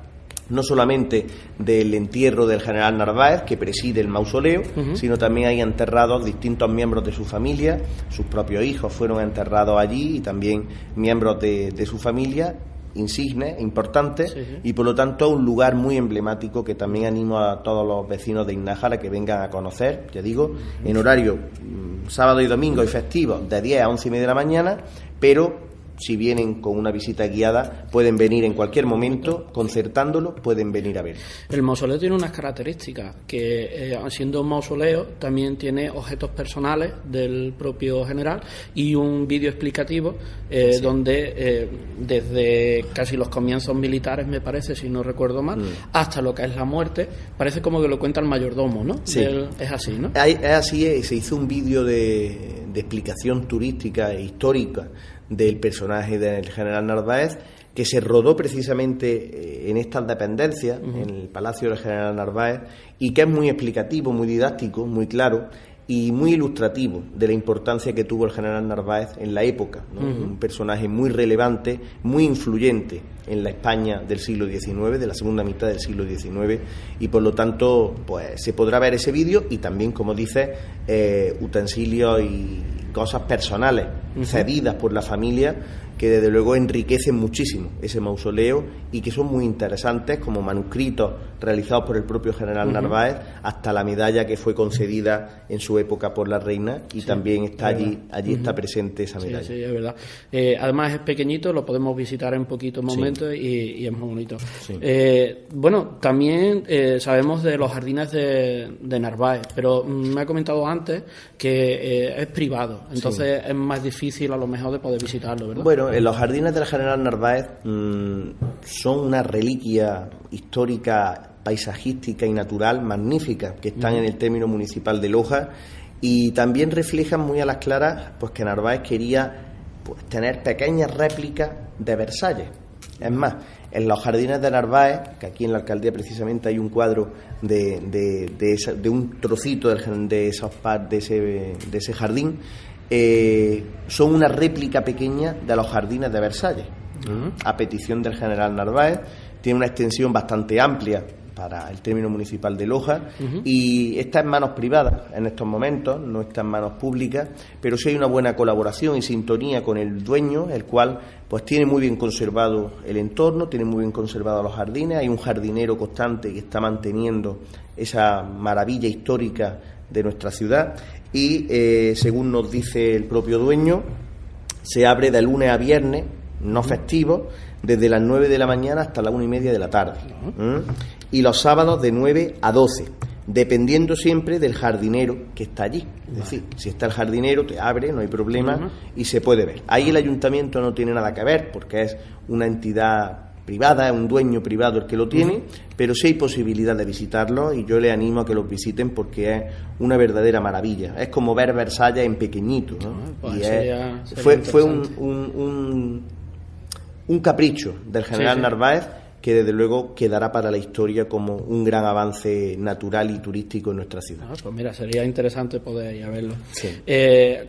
no solamente del entierro del General Narváez, que preside el mausoleo, sino también hay enterrados distintos miembros de su familia, sus propios hijos fueron enterrados allí y también miembros de su familia, insignes, importantes, y por lo tanto un lugar muy emblemático que también animo a todos los vecinos de Innájar a que vengan a conocer, ya digo, en horario sábado y domingo y festivos de 10 a 11:30 de la mañana, pero si vienen con una visita guiada, pueden venir en cualquier momento, concertándolo, pueden venir a ver. El mausoleo tiene unas características, que siendo un mausoleo, también tiene objetos personales del propio general y un vídeo explicativo donde desde casi los comienzos militares, me parece, si no recuerdo mal, hasta lo que es la muerte, parece como que lo cuenta el mayordomo, ¿no? Sí. Es así, ¿no? Es así, se hizo un vídeo de explicación turística e histórica del personaje del General Narváez, que se rodó precisamente en estas dependencias, en el Palacio del General Narváez, y que es muy explicativo, muy didáctico, muy claro y muy ilustrativo de la importancia que tuvo el General Narváez en la época, ¿no? Un personaje muy relevante, muy influyente en la España del siglo XIX, de la segunda mitad del siglo XIX, y por lo tanto pues se podrá ver ese vídeo y también, como dice, utensilios y cosas personales cedidas por la familia, que desde luego enriquecen muchísimo ese mausoleo y que son muy interesantes, como manuscritos realizados por el propio General Narváez, hasta la medalla que fue concedida en su época por la reina, y también está allí está presente esa medalla. Sí, es verdad. Además es pequeñito, lo podemos visitar en poquitos momentos y es muy bonito. Sí. Bueno, también sabemos de los jardines de Narváez, pero me ha comentado antes que es privado, entonces es más difícil a lo mejor de poder visitarlo, ¿verdad? Bueno, los jardines del General Narváez son una reliquia histórica, paisajística y natural magnífica, que están en el término municipal de Loja, y también reflejan muy a las claras pues que Narváez quería pues tener pequeñas réplicas de Versalles. Es más, en los jardines de Narváez, que aquí en la alcaldía precisamente hay un cuadro de un trocito de ese jardín, son una réplica pequeña de los jardines de Versalles, a petición del General Narváez. Tiene una extensión bastante amplia para el término municipal de Loja, y está en manos privadas en estos momentos, no está en manos públicas, pero sí hay una buena colaboración y sintonía con el dueño, el cual pues tiene muy bien conservado el entorno, tiene muy bien conservados los jardines. Hay un jardinero constante que está manteniendo esa maravilla histórica de nuestra ciudad, y según nos dice el propio dueño, se abre de lunes a viernes, no festivos, desde las 9 de la mañana hasta las 1:30 de la tarde, y los sábados de 9 a 12, dependiendo siempre del jardinero que está allí. Es decir, si está el jardinero, te abre, no hay problema, y se puede ver. Ahí el ayuntamiento no tiene nada que ver, porque es una entidad privada, es un dueño privado el que lo tiene, pero sí hay posibilidad de visitarlo, y yo le animo a que los visiten porque es una verdadera maravilla. Es como ver Versalles en pequeñito, ¿no? Pues Y fue un capricho del General Narváez, que desde luego quedará para la historia como un gran avance natural y turístico en nuestra ciudad. Pues mira, sería interesante poder ir a verlo. Sí.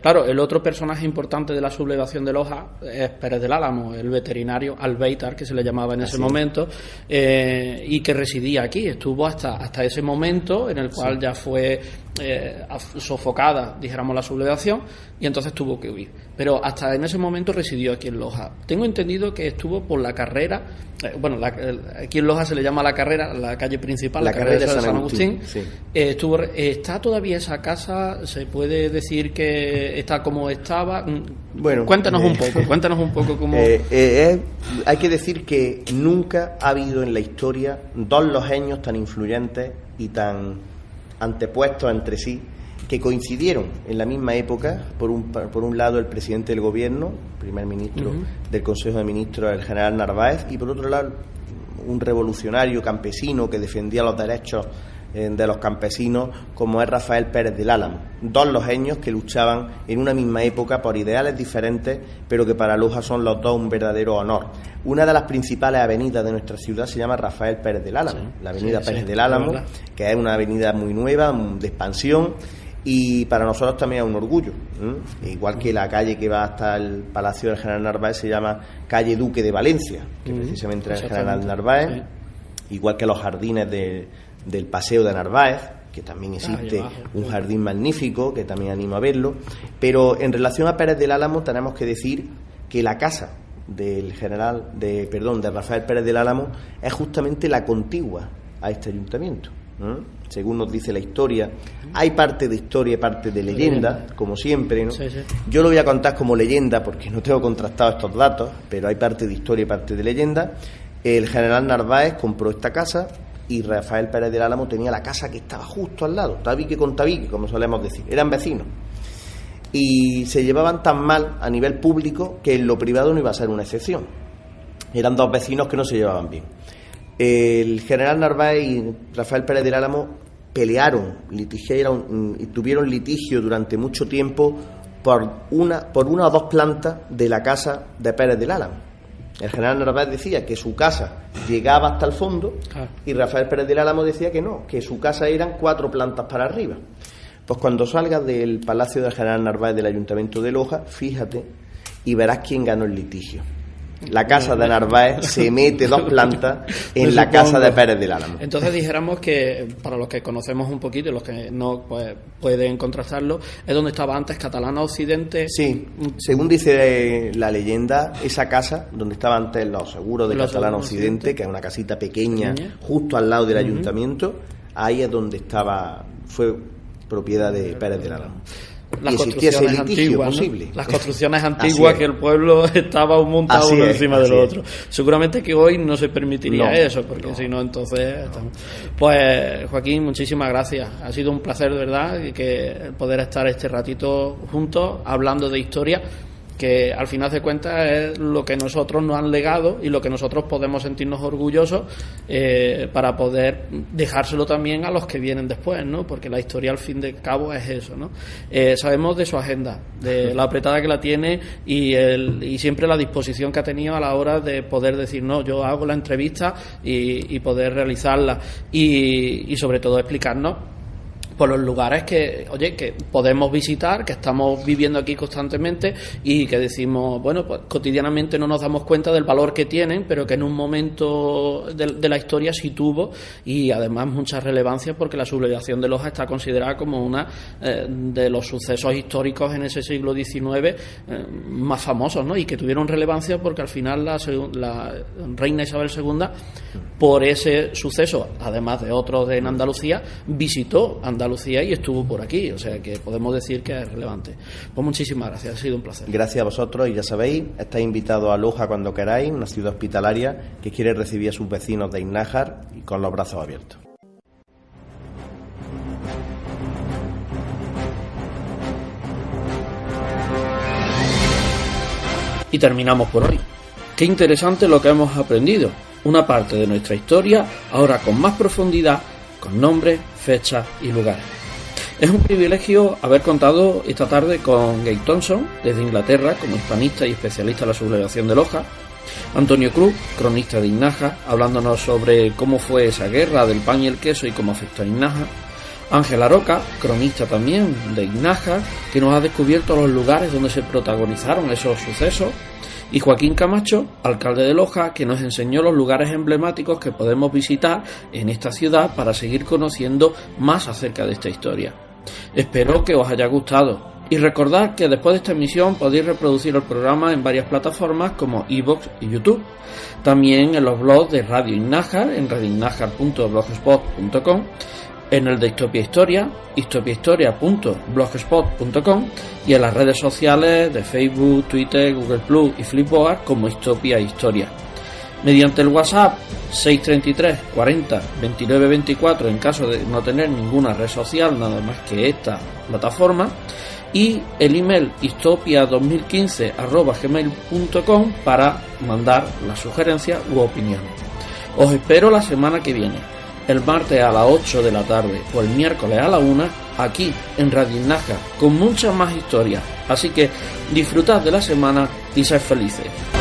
Claro, el otro personaje importante de la sublevación de Loja es Pérez del Álamo, el veterinario albéitar, que se le llamaba en ese momento, y que residía aquí. Estuvo hasta ese momento en el cual ya fue sofocada, dijéramos, la sublevación, y entonces tuvo que huir. Pero hasta en ese momento residió aquí en Loja. Tengo entendido que estuvo por la carrera, aquí en Loja se le llama la carrera, la calle principal, la carrera de San Agustín. Sí. ¿Está todavía esa casa? ¿Se puede decir que está como estaba? Bueno, cuéntanos un poco cómo... hay que decir que nunca ha habido en la historia dos lojeños tan influyentes y tan antepuestos entre sí, que coincidieron en la misma época. Por un lado el presidente del gobierno, primer ministro del Consejo de Ministros, el General Narváez, y por otro lado un revolucionario campesino que defendía los derechos de los campesinos, como es Rafael Pérez del Álamo. Dos lojeños que luchaban en una misma época por ideales diferentes, pero que para Loja son los dos un verdadero honor. Una de las principales avenidas de nuestra ciudad se llama Rafael Pérez del Álamo, la avenida Pérez del Álamo, que es una avenida muy nueva, de expansión, y para nosotros también es un orgullo, igual que la calle que va hasta el Palacio del General Narváez se llama calle Duque de Valencia, que precisamente es el General Narváez, igual que los jardines del Paseo de Narváez, que también existe un jardín magnífico, que también animo a verlo. Pero en relación a Pérez del Álamo tenemos que decir que la casa de Rafael Pérez del Álamo es justamente la contigua a este ayuntamiento. Según nos dice la historia, hay parte de historia y parte de leyenda, como siempre, ¿no? Sí. Yo lo voy a contar como leyenda porque no tengo contrastado estos datos, pero hay parte de historia y parte de leyenda. El General Narváez compró esta casa y Rafael Pérez del Álamo tenía la casa que estaba justo al lado, tabique con tabique, como solemos decir, eran vecinos. Y se llevaban tan mal a nivel público que en lo privado no iba a ser una excepción. Eran dos vecinos que no se llevaban bien. El General Narváez y Rafael Pérez del Álamo pelearon, litigaron y tuvieron litigio durante mucho tiempo por una o dos plantas de la casa de Pérez del Álamo. El General Narváez decía que su casa llegaba hasta el fondo y Rafael Pérez del Álamo decía que no, que su casa eran 4 plantas para arriba. Pues cuando salgas del Palacio del General Narváez del Ayuntamiento de Loja, fíjate y verás quién ganó el litigio. La casa de Narváez se mete 2 plantas en la casa de Pérez del Álamo. Entonces dijéramos que, para los que conocemos un poquito y los que no, pues pueden contrastarlo, es donde estaba antes Catalana Occidente. Sí, según dice la leyenda, esa casa donde estaban antes los seguros de Catalana Occidente, que es una casita pequeña justo al lado del ayuntamiento, ahí es donde fue propiedad de Pérez del Álamo. Las construcciones antiguas, posible, ¿no? Las construcciones antiguas que el pueblo estaba montado uno encima del otro. Seguramente que hoy no se permitiría eso, porque si no, entonces... Pues, Joaquín, muchísimas gracias. Ha sido un placer, de verdad, que poder estar este ratito juntos, hablando de historia, que al final de cuentas es lo que nosotros nos han legado y lo que nosotros podemos sentirnos orgullosos para poder dejárselo también a los que vienen después, ¿no? Porque la historia al fin de cabo es eso, ¿no? Sabemos de su agenda, de la apretada que la tiene y siempre la disposición que ha tenido a la hora de poder decir, no, yo hago la entrevista y poder realizarla y sobre todo explicarnos por los lugares que podemos visitar, que estamos viviendo aquí constantemente y que decimos, bueno, pues cotidianamente no nos damos cuenta del valor que tienen, pero que en un momento de la historia sí tuvo y además mucha relevancia porque la sublevación de Loja está considerada como una de los sucesos históricos en ese siglo XIX más famosos, ¿no? Y que tuvieron relevancia porque al final la reina Isabel II, por ese suceso, además de otros en Andalucía, visitó Andalucía y estuvo por aquí, o sea que podemos decir que es relevante. Pues muchísimas gracias, ha sido un placer. Gracias a vosotros y ya sabéis, estáis invitados a Loja cuando queráis, una ciudad hospitalaria que quiere recibir a sus vecinos de Innájar y con los brazos abiertos. Y terminamos por hoy. Qué interesante lo que hemos aprendido. Una parte de nuestra historia, ahora con más profundidad, con nombres, fechas y lugares. Es un privilegio haber contado esta tarde con Gay Thompson, desde Inglaterra, como hispanista y especialista en la sublevación de Loja, Antonio Cruz, cronista de Innájar, hablándonos sobre cómo fue esa guerra del pan y el queso y cómo afectó a Innájar, Ángel Aroca, cronista también de Innájar, que nos ha descubierto los lugares donde se protagonizaron esos sucesos, y Joaquín Camacho, alcalde de Loja, que nos enseñó los lugares emblemáticos que podemos visitar en esta ciudad para seguir conociendo más acerca de esta historia. Espero que os haya gustado y recordad que después de esta emisión podéis reproducir el programa en varias plataformas como iVoox y YouTube, también en los blogs de Radio Innájar en radioinnájar.blogspot.com, en el de Histopia Historia, histopiahistoria.blogspot.com y en las redes sociales de Facebook, Twitter, Google Plus y Flipboard como Histopia Historia. Mediante el WhatsApp 633 40 29 24 en caso de no tener ninguna red social nada más que esta plataforma y el email histopia2015@gmail.com para mandar las sugerencias u opiniones. Os espero la semana que viene, el martes a las 8 de la tarde o el miércoles a la 1, aquí en Radio Nájar, con muchas más historias. Así que disfrutad de la semana y sed felices.